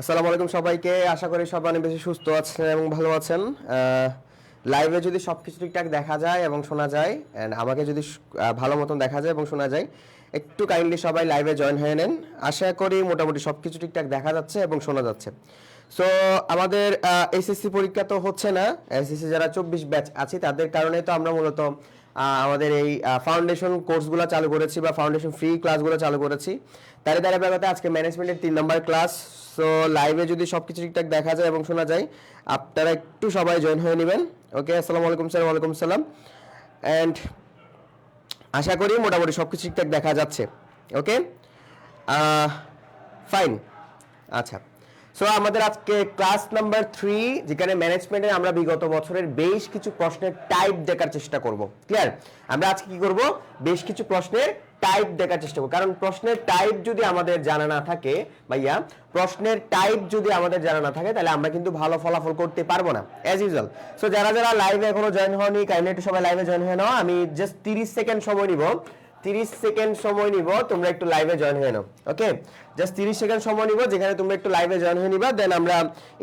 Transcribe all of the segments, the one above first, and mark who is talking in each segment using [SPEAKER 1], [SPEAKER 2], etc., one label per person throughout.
[SPEAKER 1] আসসালামু আলাইকুম সবাইকে। আশা করি সবাই অনেক বেশি সুস্থ আছেন এবং ভালো আছেন। লাইভে যদি সবকিছু ঠিকঠাক দেখা যায় এবং শোনা যায়, অ্যান্ড আমাকে যদি ভালো মতন দেখা যায় এবং শোনা যায়, একটু কাইন্ডলি সবাই লাইভে জয়েন হয়ে নেন। আশা করি মোটামুটি সবকিছু ঠিকঠাক দেখা যাচ্ছে এবং শোনা যাচ্ছে। সো আমাদের এসএসসি পরীক্ষা তো হচ্ছে না, এসএসসি যারা 24 ব্যাচ আছে তাদের কারণে তো আমরা মূলত আমাদের এই ফাউন্ডেশন কোর্সগুলো চালু করেছি বা ফাউন্ডেশন ফ্রি ক্লাসগুলো চালু করেছি। তারই ধারাবাহিকতায় আজকে ম্যানেজমেন্টের 3 নম্বর ক্লাস। সো লাইভে যদি সব কিছু ঠিকঠাক দেখা যায় এবং শোনা যায়, আপনারা একটু সবাই জয়েন হয়ে নেবেন। ওকে, আসসালামু আলাইকুম স্যার। ওয়ালাইকুম সালাম। অ্যান্ড আশা করি মোটামুটি সব কিছু ঠিকঠাক দেখা যাচ্ছে। ওকে, ফাইন। আচ্ছা, সো আমাদের আজকে ক্লাস নাম্বার 3, যেখানে ম্যানেজমেন্টে আমরা বিগত বছরের বেশ কিছু প্রশ্নের টাইপ দেখার চেষ্টা করব। ক্লিয়ার? আমরা আজকে কি করব? বেশ কিছু প্রশ্নের টাইপ দেখার চেষ্টা করব, কারণ প্রশ্নের টাইপ যদি আমাদের জানা না থাকে ভাইয়া, প্রশ্নের টাইপ যদি আমাদের জানা না থাকে তাহলে আমরা কিন্তু ভালো ফলাফল করতে পারবো না অ্যাজ ইউজুয়াল। সো যারা যারা লাইভে এখনো জয়েন হয়নি, কাইন্ডলি একটু সবাই লাইভে জয়েন হয়ে নাও। আমি জাস্ট 30 সেকেন্ড সময় নিব, 30 সেকেন্ড সময় নিব, তোমরা একটু লাইভে জয়েন হয়ে নাও। ওকে, জাস্ট 30 সেকেন্ড সময় নিব, যেখানে তোমরা একটু লাইভে জয়েন হয়ে নিবা, দেন আমরা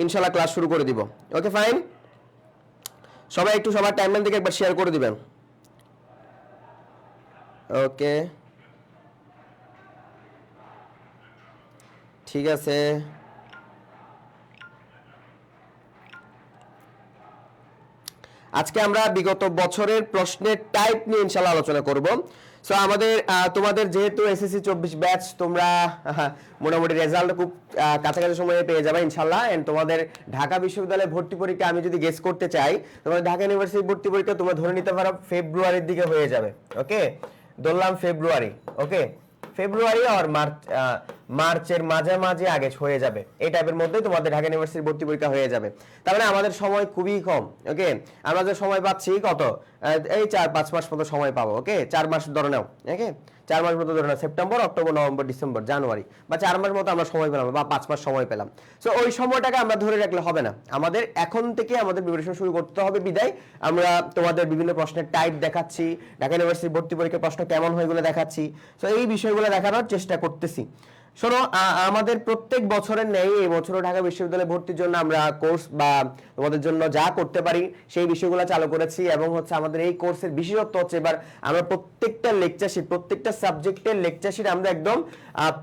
[SPEAKER 1] ইনশাআল্লাহ ক্লাস শুরু করে দিব। ওকে ফাইন, সবাই একটু সবার টাইমলাইন থেকে একবার শেয়ার করে দিবেন। ওকে, ঠিক আছে। আজকে আমরা বিগত বছরের প্রশ্নের টাইপ নিয়ে ইনশাআল্লাহ আলোচনা করব। সো আমাদের তোমাদের যেহেতু এসএসসি 24 ব্যাচ, তোমরা মোটামুটি রেজাল্ট খুব কাছাকাছি সময়ে পেয়ে যাবে ইনশাআল্লাহ। এন্ড তোমাদের ঢাকা বিশ্ববিদ্যালয়ে ভর্তি পরীক্ষা আমি যদি গেস করতে চাই, তোমাদের ঢাকা ইউনিভার্সিটি ভর্তি পরীক্ষা তোমরা ধরে নিতে পারো ফেব্রুয়ারির দিকে হয়ে যাবে। ওকে, ধরলাম ফেব্রুয়ারি। ওকে, ফেব্রুয়ারি আর মার্চের মাঝামাঝি আগে হয়ে যাবে, এই টাইপের মধ্যে তোমাদের ঢাকা ইউনিভার্সিটির ভর্তি পরীক্ষা হয়ে যাবে। তার মানে আমাদের সময় খুবই কম। ওকে, আমরা যে সময় পাচ্ছি কত, এই 4-5 মাস মতো সময় পাবো। ওকে, 4 মাস ধরে নাও। ওকে, 4 মাস মতো ধরে নাও, সেপ্টেম্বর, অক্টোবর, নভেম্বর, ডিসেম্বর, জানুয়ারি, বা 4 মাস মতো আমরা সময় পেলাম, বা 5 মাস সময় পেলাম। সো ওই সময়টাকে আমরা ধরে রাখলে হবে না, আমাদের এখন থেকে আমাদের প্রিপারেশন শুরু করতে হবে। বিদায় আমরা তোমাদের বিভিন্ন প্রশ্নের টাইপ দেখাচ্ছি, ঢাকা ইউনিভার্সিটি ভর্তি পরীক্ষার প্রশ্ন কেমন হয় এগুলো দেখাচ্ছি। সো এই বিষয়গুলো দেখানোর চেষ্টা করতেছি। শোনো, আমাদের প্রত্যেক বছরের নেই এই বছরও ঢাকা বিশ্ববিদ্যালয়ে ভর্তির জন্য আমরা কোর্স বা তোমাদের জন্য যা করতে পারি সেই বিষয়গুলো চালু করেছি। এবং হচ্ছে আমাদের এই কোর্সের বিশেষত্ব হচ্ছে এবার আমরা প্রত্যেকটা লেকচার শিট, প্রত্যেকটা সাবজেক্টের লেকচার শিট আমরা একদম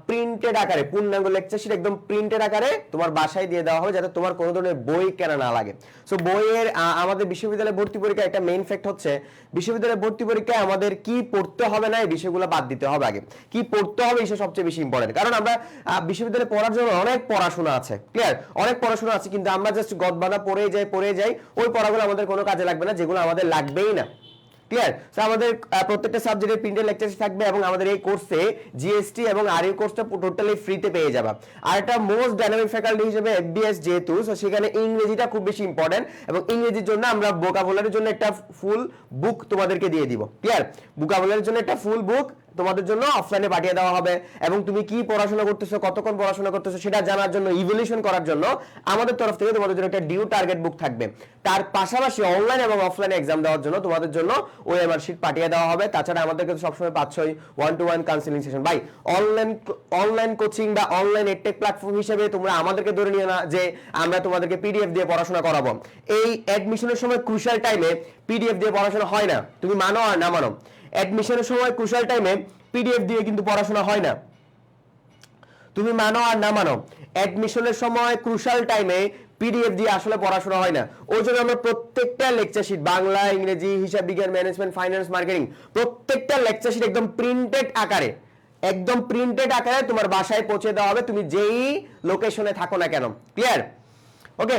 [SPEAKER 1] প্রিন্টেড আকারে, পূর্ণাঙ্গ লেকচার শিট একদম প্রিন্টেড আকারে তোমার বাসায় দিয়ে দেওয়া হবে, যাতে তোমার কোনো ধরনের বই কেনা না লাগে। সো বইয়ের আমাদের বিশ্ববিদ্যালয়ে ভর্তি পরীক্ষা একটা মেইন ফ্যাক্ট হচ্ছে, বিশ্ববিদ্যালয়ে ভর্তি পরীক্ষায় আমাদের কি পড়তে হবে না এই বিষয়গুলো বাদ দিতে হবে। আগে কি পড়তে হবে এই সবচেয়ে বেশি ইম্পর্টেন্ট, কারণ আমরা বিশ্ববিদ্যালয়ে পড়ার জন্য অনেক পড়াশোনা আছে। ক্লিয়ার? অনেক পড়াশোনা আছে, কিন্তু আমরা জাস্ট গদবাঁধা পড়ে যাই, ওই পড়াগুলো আমাদের কোনো কাজে লাগবে না, যেগুলো আমাদের লাগবেই না। ক্লিয়ার? সো আমাদের প্রত্যেকটা সাবজেক্টের প্রিন্টেড লেকচার থাকবে, এবং আমাদের এই কোর্সে জিএসটি এবং আরইউ কোর্সটা টোটালি ফ্রিতে পেয়ে যাবে। আর একটা মোস্ট ডাইনামিক ফ্যাকাল্টি হিসেবে এফবিএস যেহেতু, সো সেখানে ইংরেজিটা খুব বেশি ইম্পর্টেন্ট, এবং ইংরেজির জন্য আমরা ভোকাবুলারির জন্য একটা ফুল বুক তোমাদেরকে দিয়ে দিব। ক্লিয়ার? ভোকাবুলারির জন্য একটা ফুল বুক তোমাদের জন্য অফলাইনে পাঠিয়ে দেওয়া হবে, এবং তুমি কি পড়াশোনা করতেছো, কতক্ষণ পড়াশোনা করতেছো সেটা জানার জন্য, ইভ্যালুয়েশন করার জন্য আমাদের তরফ থেকে তোমাদের জন্য একটা ডিউ টার্গেট বুক থাকবে। তার পাশাপাশি অনলাইন এবং অফলাইনে এক্সাম দেওয়ার জন্য তোমাদের জন্য ওএমআর শিট পাঠিয়ে দেওয়া হবে। তাছাড়া আমাদের কাছে সবসময় 5-6 1-to-1 কাউন্সেলিং সেশন। ভাই, অনলাইন কোচিং বা অনলাইন এডটেক প্ল্যাটফর্ম হিসেবে তোমরা আমাদেরকে ধরে নিও না যে আমরা তোমাদেরকে পিডিএফ দিয়ে পড়াশোনা করাবো। এই অ্যাডমিশনের সময় ক্রুশাল টাইমে পিডিএফ দিয়ে পড়াশোনা হয় না, তুমি মানো আর না মানো। অ্যাডমিশনের সময় ক্রুশাল টাইমে পিডিএফ দিয়ে কিন্তু পড়াশোনা হয় না, তুমি মানো আর না মানো। অ্যাডমিশনের সময় ক্রুশাল টাইমে পিডিএফ দিয়ে আসলে পড়াশোনা হয় না। ওই জন্য আমরা প্রত্যেকটা লেকচার শিট, বাংলা, ইংরেজি, হিসাব বিজ্ঞান, ম্যানেজমেন্ট, ফাইন্যান্স, মার্কেটিং, প্রত্যেকটা লেকচার শিট একদম প্রিন্টেড আকারে, একদম প্রিন্টেড আকারে তোমার বাসায় পৌঁছে দেওয়া হবে, তুমি যেই লোকেশনে থাকো না কেন। ক্লিয়ার? ওকে,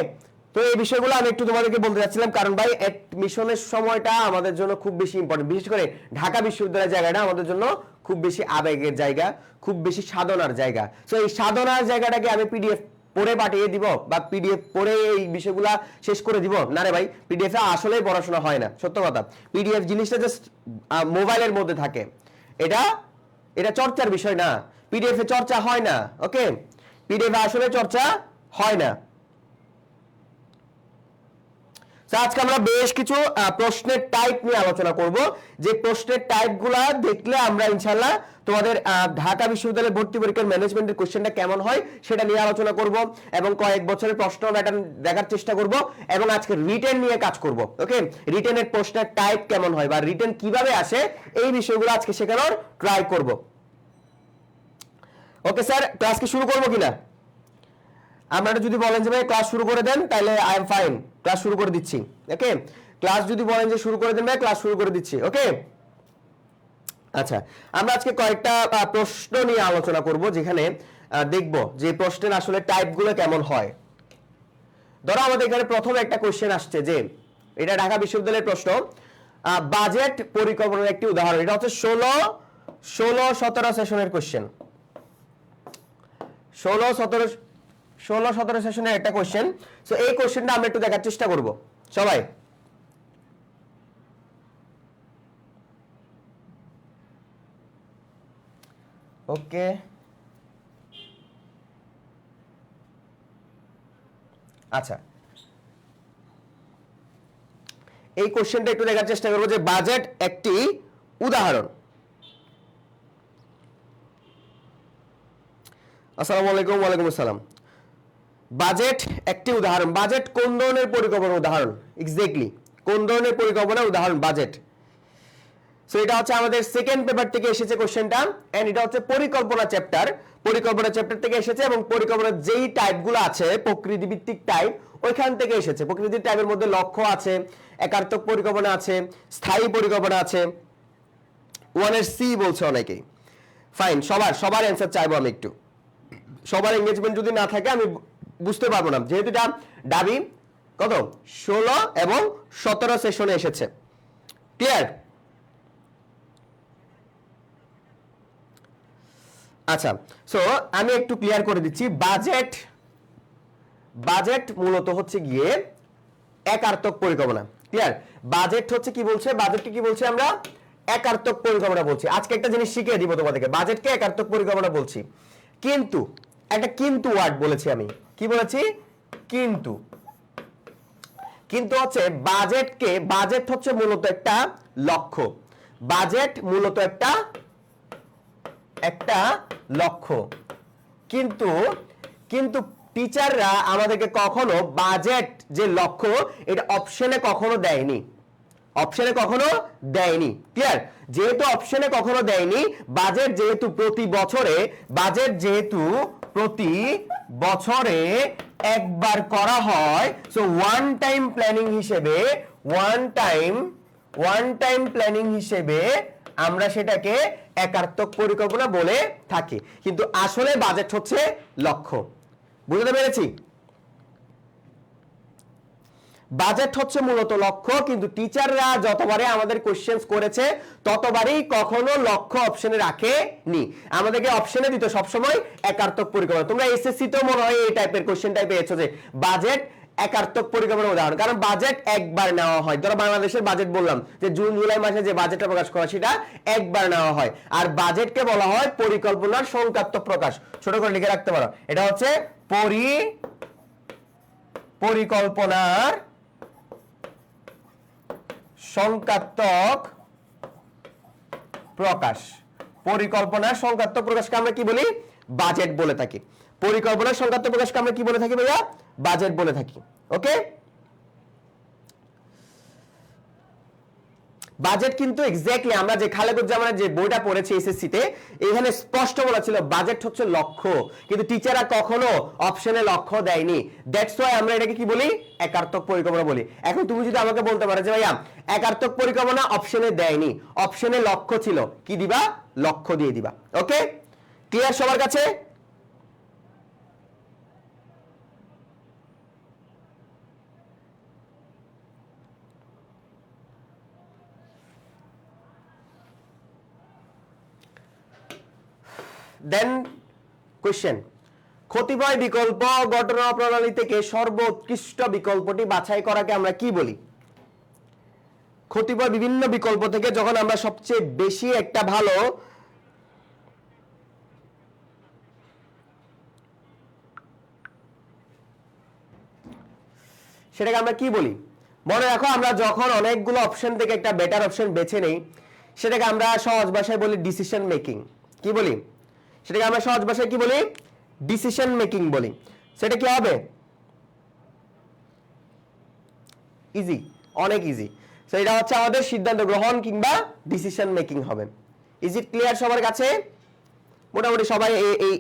[SPEAKER 1] তো এই বিষয়গুলো আমি একটু তোমাদেরকে বলতে যাচ্ছিলাম, কারণ ভাই অ্যাডমিশনের সময়টা আমাদের জন্য খুব বেশি ইম্পর্টেন্ট। বিশেষ করে ঢাকা বিশ্ববিদ্যালয়ের জায়গাটা আমাদের জন্য খুব বেশি আবেগের জায়গা, খুব বেশি সাধনার জায়গা। সো এই সাধনার জায়গাটাকে আমি পিডিএফ পড়ে পাঠিয়ে দিব বা পিডিএফ পড়ে এই বিষয়গুলা শেষ করে দিব না রে ভাই। পিডিএফ এ আসলেই পড়াশোনা হয় না, সত্য কথা। পিডিএফ জিনিসটা জাস্ট মোবাইলের মধ্যে থাকে, এটা এটা চর্চার বিষয় না। পিডিএফ এ চর্চা হয় না। ওকে, পিডিএফ আসলে চর্চা হয় না। আজকে আমরা বেশ কিছু প্রশ্নের টাইপ নিয়ে আলোচনা করব, যে প্রশ্নের টাইপগুলা দেখলে আমরা ইনশাআল্লাহ তোমাদের ঢাকা বিশ্ববিদ্যালয়ের ভর্তি পরীক্ষার ম্যানেজমেন্টের কোশ্চেনটা কেমন হয় সেটা নিয়ে আলোচনা করব, এবং কয়েক বছরের প্রশ্ন প্যাটার্ন দেখার চেষ্টা করব, এবং আজকে রিটেন নিয়ে কাজ করব। ওকে, রিটেনের প্রশ্নের টাইপ কেমন হয় বা রিটেন কিভাবে আসে এই বিষয়গুলো আজকে শেখানোর ট্রাই করব। ওকে স্যার, ক্লাস কি শুরু করব কিনা? আপনারা যদি বলেন যে ভাই ক্লাস শুরু করে দেন তাহলে আই এম ফাইন, ক্লাস শুরু করে দিচ্ছি। ওকে, ক্লাস যদি বলেন যে শুরু করে দেন ভাই, ক্লাস শুরু করে দিচ্ছি। ওকে, আচ্ছা, আমরা আজকে কয়েকটা প্রশ্ন নিয়ে আলোচনা করব, যেখানে দেখব যে প্রশ্নের আসলে টাইপগুলো কেমন হয়। ধরো আমাদের এখানে প্রথম একটা কোশ্চেন আসছে, যে এটা ঢাকা বিশ্ববিদ্যালয়ের প্রশ্ন, বাজেট পরিকল্পনার একটি উদাহরণ। এটা হচ্ছে 16-17 সেশনের কোশ্চেন, 16-17 সেশনের একটা কোশ্চেন। সো এই কোশ্চেনটা আমরা একটু দেখার চেষ্টা করব সবাই। ওকে, আচ্ছা, এই কোশ্চেনটা একটু দেখার চেষ্টা করব, যে বাজেট একটি উদাহরণ। আসসালামু আলাইকুম। ওয়ালাইকুম আসসালাম। বাজেট একটি উদাহরণ। বাজেট কোন ধরনের পরিকল্পনার উদাহরণ? এক্স্যাক্টলি কোন ধরনের পরিকল্পনার উদাহরণ বাজেট? সো এটা হচ্ছে আমাদের সেকেন্ড পেপার থেকে এসেছে কোশ্চেনটা, এন্ড এটা হচ্ছে পরিকল্পনা চ্যাপ্টার। পরিকল্পনা চ্যাপ্টার থেকে এসেছে, এবং পরিকল্পনার যেই টাইপগুলো আছে প্রকৃতি ভিত্তিক টাইপ ওইখান থেকে এসেছে। প্রকৃতির টাইপের মধ্যে লক্ষ্য আছে, একার্থক পরিকল্পনা আছে, স্থায়ী পরিকল্পনা আছে, 1 এর সি বলছে অনেকেই। ফাইন, সবার অ্যান্সার চাইবো আমি একটু। সবার এঙ্গেজমেন্ট যদি না থাকে আমি বুঝতে পারবো না, যেহেতু এটা দাবি কত 16 এবং 17 সেশনে এসেছে। ক্লিয়ার? আচ্ছা, সো আমি একটু ক্লিয়ার করে দিচ্ছি। বাজেট মূলত হচ্ছে গিয়ে একার্থক পরিকল্পনা। ক্লিয়ার? বাজেট হচ্ছে কি বলছে, বাজেটকে কি বলছে আমরা? একার্থক পরিকল্পনা বলছি। আজকে একটা জিনিস শিখিয়ে দিব তোমাদেরকে, বাজেটকে একার্থক পরিকল্পনা বলছি। কিন্তু একটা কিন্তু ওয়ার্ড বলেছি আমি, কি বলেছি? কিন্তু। কিন্তু হচ্ছে বাজেট হচ্ছে মূলত একটা লক্ষ্য। বাজেট মূলত একটা লক্ষ্য। কিন্তু টিচাররা আমাদেরকে কখনো বাজেট যে লক্ষ্য এটা অপশনে কখনো দেয়নি। ক্লিয়ার? যেহেতু অপশনে কখনো দেয়নি, বাজেট যেহেতু প্রতি বছরে একবার করা হয়, সো ওয়ান টাইম প্ল্যানিং হিসেবে আমরা সেটাকে একার্থক পরিকল্পনা বলে থাকি। কিন্তু আসলে বাজেট হচ্ছে লক্ষ্য। বুঝতে পেরেছি? বাজেট হচ্ছে মূলত লক্ষ্য, কিন্তু টিচাররা যতবারে আমাদের কোশ্চেন্স করেছে ততবারই কখনো লক্ষ্য অপশনে রাখেনি। আমাদেরকে অপশনে দিত সবসময় একার্থক পরিকল্পনা। তোমরা এসএসসি তো মনে হয় এই টাইপের কোশ্চেনটাই পেয়েছো, যে বাজেট একার্থক পরিকল্পনার উদাহরণ। কারণ বাজেট একবার নেওয়া হয়। ধরো বাংলাদেশের বাজেট বললাম, যে জুন জুলাই মাসে যে বাজেটটা প্রকাশ করা সেটা একবার নেওয়া হয়। আর বাজেটকে বলা হয় পরিকল্পনার সংখ্যাত্মক প্রকাশ। ছোট করে লিখে রাখতে পারো, এটা হচ্ছে পরিকল্পনার সংখ্যাত্মক প্রকাশ। পরিকল্পনার সংখ্যাত্মক প্রকাশকে আমরা কি বলি? বাজেট বলে থাকি। পরিকল্পনার সংখ্যাত্মক প্রকাশকে আমরা কি বলে থাকি ভাইয়া? বাজেট বলে থাকি। ওকে, বাজেট কিন্তু এক্স্যাক্টলি আমরা যে খালেকুজ্জামানের যে বইটা পড়েছি এসএসসি তে, এখানে স্পষ্ট বলা ছিল বাজেট হচ্ছে লক্ষ্য, কিন্তু টিচাররা কখনো অপশনে লক্ষ্য দেয়নি। দ্যাটস ওয়াই আমরা এটাকে কি বলি? একার্থক পরিকল্পনা বলি। এখন তুমি যদি আমাকে বলতে পারো যে ভাইয়া একার্থক পরিকল্পনা অপশনে দেয়নি, অপশনে লক্ষ্য ছিল, কি দিবা? লক্ষ্য দিয়ে দিবা। ওকে, ক্লিয়ার সবার কাছে? দেন কোশ্চেন, কতিপয় বিকল্প ঘটনা প্রণালী থেকে সর্বোৎকৃষ্ট বিকল্পটি বাছাই করাকে আমরা কি বলি? কতিপয় বিভিন্ন বিকল্প থেকে যখন আমরা সবচেয়ে বেশি একটা ভালো সেটাকে আমরা কি বলি? মনে রাখো আমরা যখন অনেকগুলো অপশন থেকে একটা বেটার অপশন বেছে নেই সেটাকে আমরা সহজ ভাষায় বলি ডিসিশন মেকিং। কি বলি সেটাকে আমরা সহজ ভাষায় কি বলি? ডিসিশন মেকিং বলি। সেটা কি হবে? ইজি, অনেক ইজি। সো এটা হচ্ছে আমাদের সিদ্ধান্ত গ্রহণ কিংবা ডিসিশন মেকিং হবে। ইজ ইট ক্লিয়ার সবার কাছে? মোটামুটি সবাই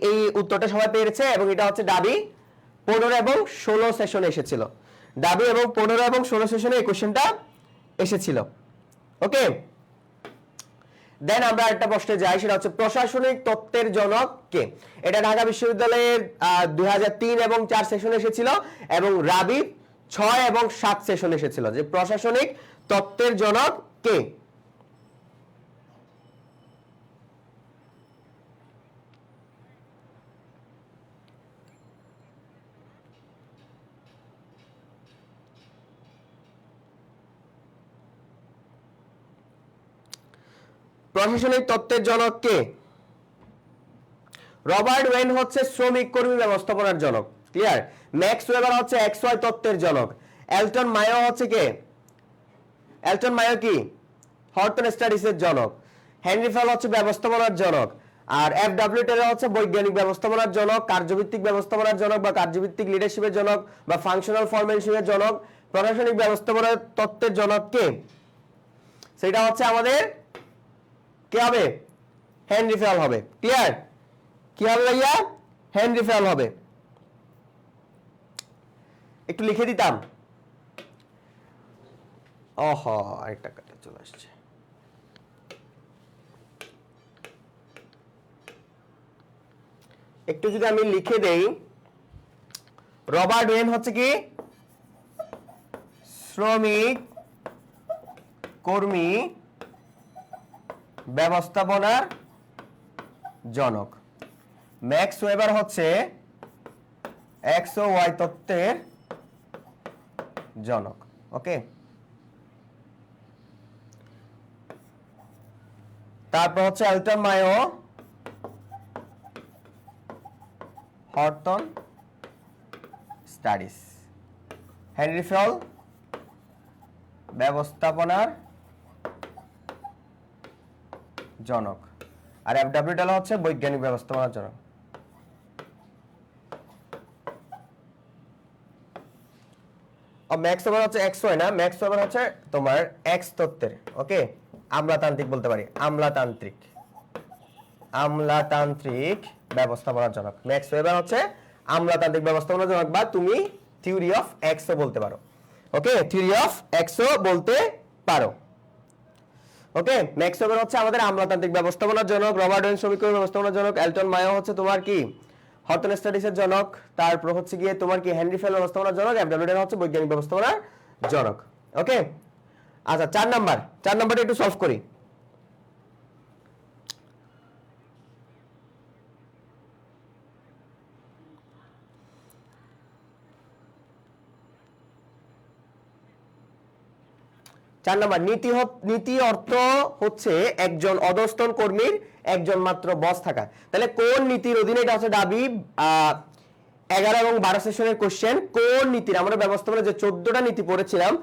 [SPEAKER 1] এই উত্তরটা সবাই পেরেছে এবং এটা হচ্ছে ডাবি 15 এবং 16 সেশনে এসেছিল। ডাবি এবং 15 এবং 16 সেশনে এই কোশ্চেনটা এসেছিল। ওকে, দেন আমরা একটা প্রশ্নে যাই, সেটা হচ্ছে প্রশাসনিক তত্ত্বের জনক কে? এটা ঢাকা বিশ্ববিদ্যালয়ের 2003 এবং 4 সেশনে এসেছিল এবং রাবি 6 এবং 7 সেশনে এসেছিল যে প্রশাসনিক তত্ত্বের জনক কে? প্রশাসনিক তত্ত্বের জনক কে? রবার্ট ওয়েন হচ্ছে শ্রমিক কর্মী ব্যবস্থাপনার জনক। ক্লিয়ার? ম্যাক্স ওয়েবার হচ্ছে এক্সওয়াই তত্ত্বের জনক। এলটন মায়ো হচ্ছে কে? এলটন মায়ো কি? হর্টন স্টাডিজের জনক। হেনরি ফেল হচ্ছে ব্যবস্থাপনার জনক। আর এফডব্লিউ টেলর হচ্ছে বৈজ্ঞানিক ব্যবস্থাপনার জনক, কার্যভিত্তিক ব্যবস্থাপনার জনক বা কার্যভিত্তিক লিডারশিপের জনক বা ফাংশনাল ফরম্যানশিপের জনক। প্রশাসনিক ব্যবস্থাপনার তত্ত্বের জনক কে? সেটা হচ্ছে আমাদের কে হবে? হেনরি ফেল হবে। ক্লিয়ার? কি হবে ভাইয়া? হেনরি ফেল হবে। একটু লিখে দিতাম। ওহ, আরেকটা কাটা চলে আসছে। একটু যদি আমি লিখে দেই, রবার্ট ওয়েন হচ্ছে কি? শ্রমিক কর্মী ব্যবস্থাপনার জনক। ম্যাক্স ওয়েবার হচ্ছে এক্স ও ওয়াই তত্ত্বের জনক। ওকে, তারপর হচ্ছে এলটন মায়ো হর্টন স্টাডিজ। হেনরি ফেল ব্যবস্থাপনার জনক। আর এফডব্লিউ টেলর হচ্ছে বৈজ্ঞানিক ব্যবস্থাপনার জনক। ম্যাক্স ওয়েবার হচ্ছে এক্স ওয়াই না, ম্যাক্স ওয়েবার হচ্ছে তোমার এক্স তত্ত্বের। ওকে, আমলাতান্ত্রিক বলতে পারি, আমলাতান্ত্রিক ব্যবস্থাপনার জনক। ম্যাক্স ওয়েবার হচ্ছে আমলাতান্ত্রিক ব্যবস্থাপনার জনক, বা তুমি থিওরি অফ এক্সও বলতে পারো। ওকে, থিওরি অফ এক্সও বলতে পারো। ওকে, ম্যাক্স ওয়েবার হচ্ছে আমাদের আমলাতান্ত্রিক ব্যবস্থাপনার জনক, রবার্ট ওয়েন শ্রমিক কর্মী ব্যবস্থাপনার জনক, এলটন মায়ো হচ্ছে তোমার কি? হর্টন স্টাডিজের জনক, তারপর হচ্ছে গিয়ে তোমার কি হেনরি ফেল ব্যবস্থাপনার জনক, এফডব্লিউ টেলর হচ্ছে বৈজ্ঞানিক ব্যবস্থাপনার জনক। ওকে, আচ্ছা 4 নাম্বারটা একটু সলভ করি। নীতি অর্থ হচ্ছে একজন অধস্তন কর্মীর একজন মাত্র বস থাকা। তাহলে কোন নীতির অধীনে? এটা হচ্ছে দাবি 11 এবং 12 সেশনের কোশ্চেন। কোন নীতির? আমরা ব্যবস্থাপনা যে 14টা নীতি পড়েছিলাম,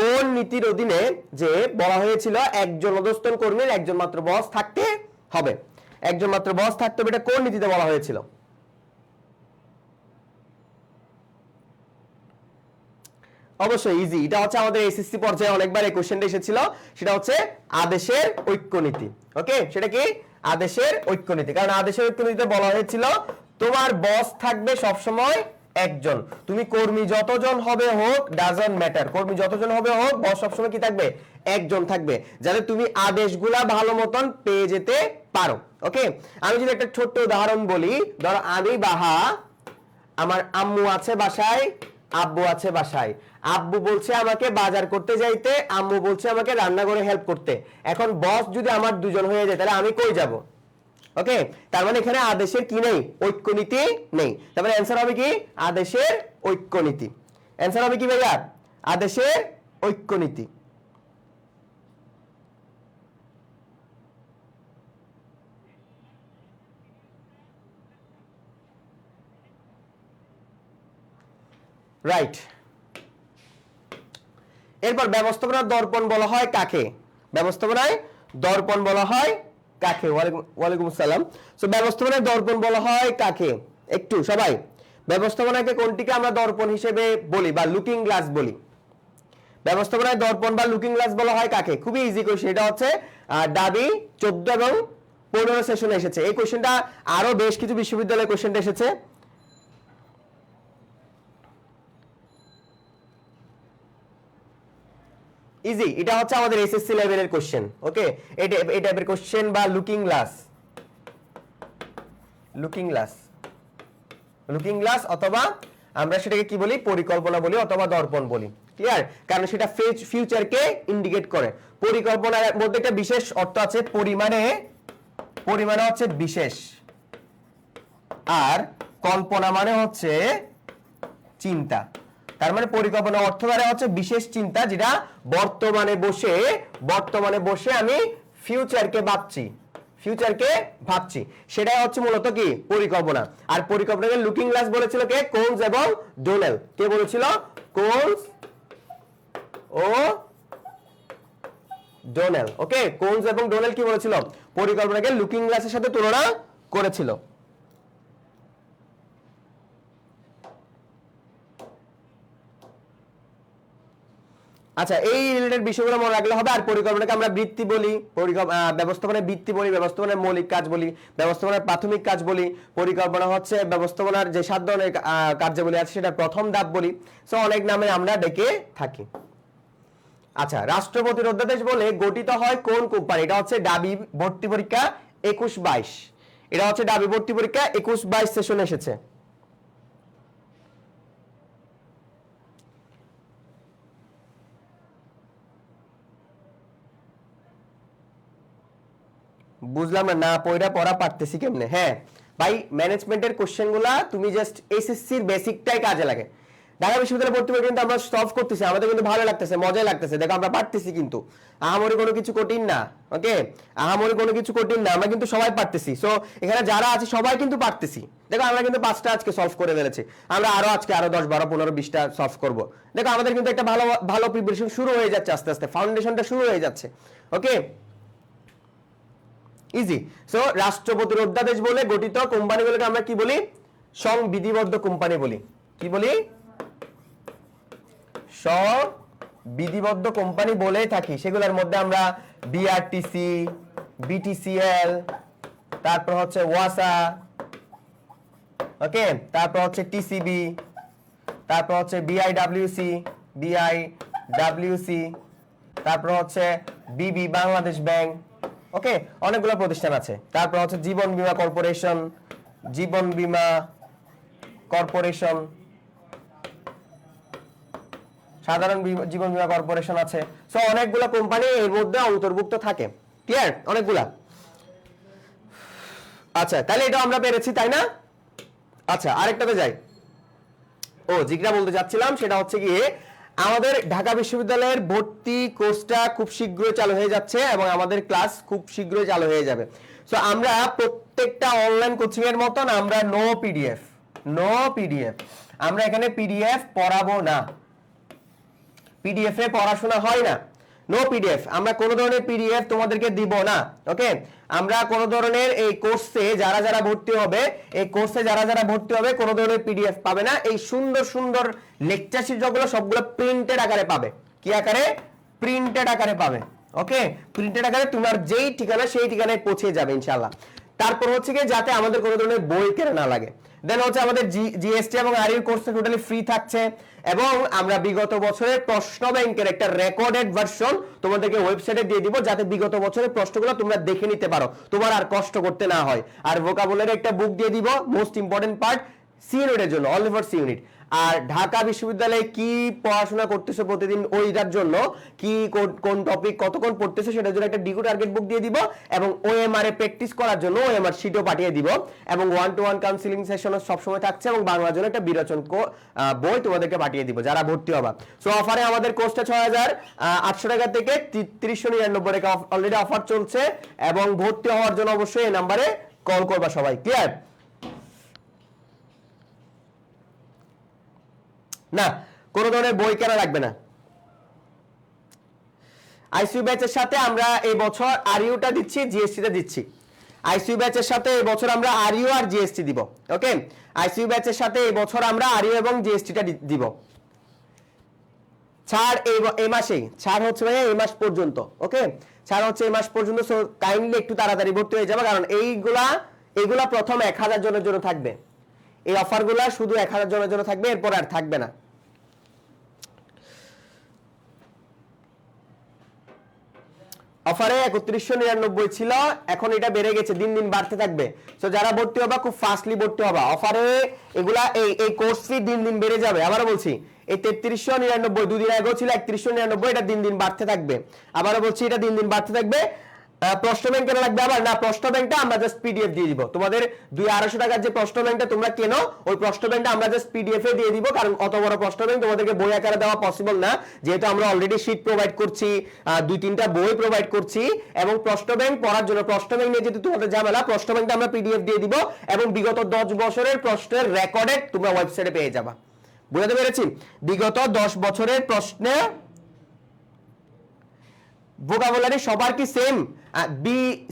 [SPEAKER 1] কোন নীতির অধীনে যে বলা হয়েছিল একজন অধস্তন কর্মীর একজন মাত্র বস থাকতে হবে? একজন মাত্র বস থাকতে হবে, এটা কোন নীতিতে বলা হয়েছিল? অবশ্যই ইজি। এটা হচ্ছে আমাদের এসএসসি পর্যায়ে অনেকবার এই কোশ্চেনটা এসেছিল। সেটা হচ্ছে আদেশের ঐক্যনীতি। ওকে, সেটা কি? আদেশের ঐক্যনীতি। কারণ আদেশের ঐক্যনীতিতে বলা হয়েছিল তোমার বস থাকবে সব সময় একজন। তুমি কর্মী যতজন হবে হোক, ডাজন্ট ম্যাটার, কর্মী যতজন হবে হোক, বস সবসময় কি থাকবে? একজন থাকবে, যাতে তুমি আদেশগুলা ভালো মতন পেয়ে যেতে পারো। ওকে, আমি যদি একটা ছোট্ট উদাহরণ বলি, ধরো আমি বাহা, আমার আম্মু আছে বাসায়, আব্বু আছে বাসায়। আব্বু বলছে আমাকে বাজার করতে যাইতে, আম্মু বলছে আমাকে রান্না করে হেল্প করতে। এখন বস যদি আমার দুজন হয়ে যায়, তাহলে আমি কই যাব? ওকে, তার মানে এখানে আদেশের কি নেই? ঐক্যনীতি নেই। তারপরে অ্যান্সার হবে কি? আদেশের ঐক্যনীতি। অ্যান্সার হবে কি ভাইয়া? আদেশের ঐক্যনীতি। রাইট। এরপর ব্যবস্থাপনার দর্পণ বলা হয় কাকে? ব্যবস্থাপনায় দর্পণ বলা হয় কাকে? ওয়ালাইকুম আসসালাম। সো ব্যবস্থাপনার দর্পণ বলা হয় কাকে? একটু সবাই, ব্যবস্থাপনাকে কোনটিকে আমরা দর্পণ হিসেবে বলি বা লুকিং গ্লাস বলি? ব্যবস্থাপনায় দর্পণ বা লুকিং গ্লাস বলা হয় কাকে? খুবই ইজি কোশ্চেন, এটা হচ্ছে দাবি 14 এবং 15 সেশনে এসেছে এই কোশ্চেনটা, আরো বেশ কিছু বিশ্ববিদ্যালয়ে কোশ্চেনটা এসেছে। ইজি, এটা হচ্ছে আমাদের এসএসসি লেভেলের কোশ্চেন। ওকে, এই টাইপের কোশ্চেন বা looking glass, looking glass, looking glass অথবা আমরা সেটাকে কি বলি? পরিকল্পনা বলি অথবা দর্পণ বলি। ক্লিয়ার? কারণ সেটা ফিউচারকে ইন্ডিকেট করে। পরিকল্পনার মধ্যে একটা বিশেষ অর্থ আছে, পরিমাণে হচ্ছে বিশেষ, আর কল্পনা মানে হচ্ছে চিন্তা। তার মানে পরিকল্পনা অর্থ দ্বারা হচ্ছে বিশেষ চিন্তা, যেটা বর্তমানে বসে আমি ফিউচারকে ভাবছি, সেটাই হচ্ছে মূলত কি? পরিকল্পনা। আর পরিকল্পনাকে লুকিং গ্লাস বলেছিল কে? কোনস এবং ডোনেল। কে বলেছিল? কোনস ও ডোনেল। ওকে, কোনস এবং ডোনেল কি বলেছিল? পরিকল্পনাকে লুকিং গ্লাসের সাথে তুলনা করেছিল। আচ্ছা, এই রিলেটেড বিষয়গুলো মনে রাখলে হবে। আর পরিকল্পনাকে আমরা বৃত্তি বলি, ব্যবস্থাপনায় বৃত্তি বলি, ব্যবস্থাপনায় মৌলিক কাজ বলি, ব্যবস্থাপনার প্রাথমিক কাজ বলি। পরিকল্পনা হচ্ছে ব্যবস্থাপনার যে 7 ধরনের কার্যাবলী আছে সেটা প্রথম ধাপ বলি। সো অনেক নামে আমরা ডেকে থাকি। আচ্ছা, রাষ্ট্রপতির অধ্যাদেশ বলে গঠিত হয় কোন কোম্পানি? এটা হচ্ছে ডাবি ভর্তি পরীক্ষা 21-22, এটা হচ্ছে ডাবি ভর্তি পরীক্ষা 21-22 সেশন এসেছে। বুঝলাম না, পড়া পারতেছি কেমনে? হ্যাঁ ভাই, ম্যানেজমেন্টের কোশ্চেনগুলা তুমি জাস্ট এসএসসির বেসিকটাই কাজে লাগে। ঢাকা বিশ্ববিদ্যালয়ে ভর্তি পরীক্ষা কিন্তু আমরা সলভ করতেছি, আমাদের কিন্তু ভালো লাগতেছে, মজাই লাগতেছে। দেখো আমরা পারতেছি কিন্তু, আহামরি কোনো কিছু কঠিন না। ওকে, আহামরি কোনো কিছু কঠিন না, আমরা কিন্তু সবাই পারতেছি। সো এখানে যারা আছে সবাই কিন্তু পারতেছি। দেখো আমরা কিন্তু 5টা আজকে সলভ করে ফেলেছি, আমরা আজকে আরো 10, 12, 15, 20টা সলভ করব। দেখো আমাদের কিন্তু একটা ভালো প্রিপারেশন শুরু হয়ে যাচ্ছে, আস্তে আস্তে ফাউন্ডেশনটা শুরু হয়ে যাচ্ছে। ওকে, ইজি। সো রাষ্ট্রপতির অধ্যাদেশ বলে গঠিত কোম্পানিগুলোকে আমরা কি বলি? সংবিধিবদ্ধ কোম্পানি বলি। কি বলি? সংবিধিবদ্ধ কোম্পানি বলে থাকি। সেগুলোর মধ্যে আমরা বিআরটিসি, বিটিসিএল, তারপর হচ্ছে ওয়াসা, ওকে, তারপর হচ্ছে টিসিবি, তারপর হচ্ছে বিআইডব্লিউসি, তারপর হচ্ছে বিবি বাংলাদেশ ব্যাংক। ওকে, অনেকগুলো প্রতিষ্ঠান আছে। তারপর হচ্ছে জীবন বীমা কর্পোরেশন, সাধারণ জীবন বীমা কর্পোরেশন আছে। সো অনেকগুলো কোম্পানি এর মধ্যে অন্তর্ভুক্ত থাকে। ক্লিয়ার? অনেকগুলা। আচ্ছা, তাহলে এটা আমরা পেরেছি, তাই না? আচ্ছা, আরেকটাতে যাই। যেটা বলতে চাচ্ছিলাম সেটা হচ্ছে গিয়ে আমাদের ঢাকা বিশ্ববিদ্যালয়ের ভর্তি কোর্সটা খুব শীঘ্রই চালু হয়ে যাচ্ছে এবং আমাদের ক্লাস খুব শীঘ্রই চালু হয়ে যাবে। সো আমরা প্রত্যেকটা অনলাইন কোচিং এর মতন আমরা নো পিডিএফ, আমরা এখানে পিডিএফ পড়াবো না। পিডিএফ এ পড়াশোনা হয় না, নো পিডিএফ। আমরা কোনো ধরনের পিডিএফ তোমাদেরকে দিব না। ওকে, আমরা কোনো ধরনের এই কোর্সে যারা ভর্তি হবে, কোনো ধরনের পিডিএফ পাবে না। এই সুন্দর লেকচার শিট যেগুলো সবগুলো প্রিন্টেড আকারে পাবে। কি আকারে? প্রিন্টেড আকারে পাবে। ওকে, প্রিন্টেড আকারে তোমার যেই ঠিকানা সেই ঠিকানায় পৌঁছে যাবে ইনশাআল্লাহ। তারপর হচ্ছে কি, যাতে আমাদের কোনো ধরনের বই কেনা না লাগে। দেন হচ্ছে আমাদের জিএসটি এবং আরইউ কোর্সটা টোটালি ফ্রি থাকছে এবং আমরা বিগত বছরের প্রশ্ন ব্যাংকের একটা রেকর্ডেড ভার্সন তোমাদেরকে ওয়েবসাইটে দিয়ে দিব, যাতে বিগত বছরের প্রশ্নগুলো তোমরা দেখে নিতে পারো, তোমার আর কষ্ট করতে না হয়। আর ভোকাবুলারি একটা বুক দিয়ে দিব, মোস্ট ইম্পর্টেন্ট পার্ট সি ইউনিটের জন্য, অনলি ফর সি ইউনিট। আর ঢাকা বিশ্ববিদ্যালয়ে কি পড়াশোনা করতেছো প্রতিদিন, ওইটার জন্য কি কোন টপিক কতক্ষণ পড়তেছো সেটার জন্য একটা ডিকো টার্গেট বুক দিয়ে দিব এবং ওএমআর এ প্র্যাকটিস করার জন্য ওএমআর শিটও পাঠিয়ে দিব এবং 1-to-1 কাউন্সিলিং সেশনও সবসময় থাকছে এবং বাংলার জন্য একটা বিরোচন বই তোমাদেরকে পাঠিয়ে দিব যারা ভর্তি হবা। সো অফারে আমাদের কোর্সটা 6,800 টাকা থেকে 3,399 টাকা অলরেডি অফার চলছে এবং ভর্তি হওয়ার জন্য অবশ্যই এই নাম্বারে কল করবা সবাই। ক্লিয়ার? না, কোনো ধরনের বই কেনা লাগবে না। আইসিইউ ব্যাচের সাথে আমরা এই বছর আরইউটা দিচ্ছি, জিএসটিটা দিচ্ছি। আইসিইউ ব্যাচের সাথে এই বছর আমরা আরইউ আর জিএসটি দিব। ওকে, আইসিইউ ব্যাচের সাথে এই বছর আমরা আরইউ এবং জিএসটিটা দিব। ছাড় এই মাসেই ছাড় হচ্ছে ভাইয়া এই মাস পর্যন্ত। ওকে, ছাড় হচ্ছে এই মাস পর্যন্ত। সো কাইন্ডলি একটু তাড়াতাড়ি ভর্তি হয়ে যাবে, কারণ এইগুলা প্রথম 1000 জনের জন্য থাকবে। এই অফারগুলা শুধু 1000 জনের জন্য থাকবে, এরপর আর থাকবে না। অফারে 3199 ছিল, এখন এটা বেড়ে গেছে, দিন দিন বাড়তে থাকবে। সো যারা ভর্তি হবা খুব ফাস্টলি ভর্তি হবা। অফারে এগুলা এই কোর্স ফি দিন দিন বেড়ে যাবে। আবারও বলছি, এই 3399 দুদিন আগেও ছিল 3199, এটা দিন দিন বাড়তে থাকবে। আবারও বলছি, এটা দিন দিন বাড়তে থাকবে। প্রশ্ন ব্যাংক কেন লাগবে আবার? না, প্রশ্ন ব্যাংকটা আমরা জাস্ট পিডিএফ দিয়ে দিব। তোমাদের 200-250 টাকার যে প্রশ্ন ব্যাংকটা তোমরা কেনো, ওই প্রশ্ন ব্যাংকটা আমরা জাস্ট পিডিএফ এ দিয়ে দিব, কারণ অত বড় প্রশ্ন ব্যাংক তোমাদেরকে বই আকারে দেওয়া পসিবল না, যেহেতু আমরা অলরেডি শীট প্রোভাইড করছি, 2-3টা বই প্রোভাইড করছি। এবং প্রশ্ন ব্যাংক পড়ার জন্য, প্রশ্ন ব্যাংক নিয়ে যেহেতু তোমাদের ঝামেলা, প্রশ্ন ব্যাংকটা আমরা পিডিএফ দিয়ে দিব এবং বিগত 10 বছরের প্রশ্নের রেকর্ডেড তোমরা ওয়েবসাইটে পেয়ে যাবা। বুঝতে পেরেছি? বিগত 10 বছরের প্রশ্নে ভোকাবুলারি সবার কি সেম?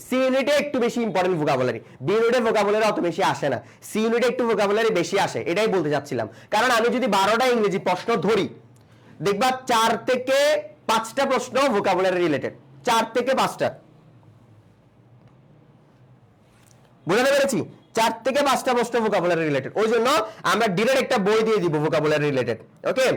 [SPEAKER 1] সি ইউনিটে একটু বেশি ইম্পর্টেন্ট ভোকাবুলারি, বি ইউনিটে ভোকাবুলারি অত বেশি আসে না, সি ইউনিটে একটু ভোকাবুলারি বেশি আসে। এটাই বলতে চাচ্ছিলাম। কারণ আমি যদি 12টা ইংরেজি প্রশ্ন ধরি, দেখবা 4 থেকে 5টা প্রশ্ন ভোকাবুলারি রিলেটেড, 4 থেকে 5টা। বুঝতে পেরেছি? 4 থেকে 5টা প্রশ্ন ভোকাবুলারি রিলেটেড। ওই জন্য আমরা ডিরেক্ট একটা বই দিয়ে দিব ভোকাবুলারি রিলেটেড। ওকে,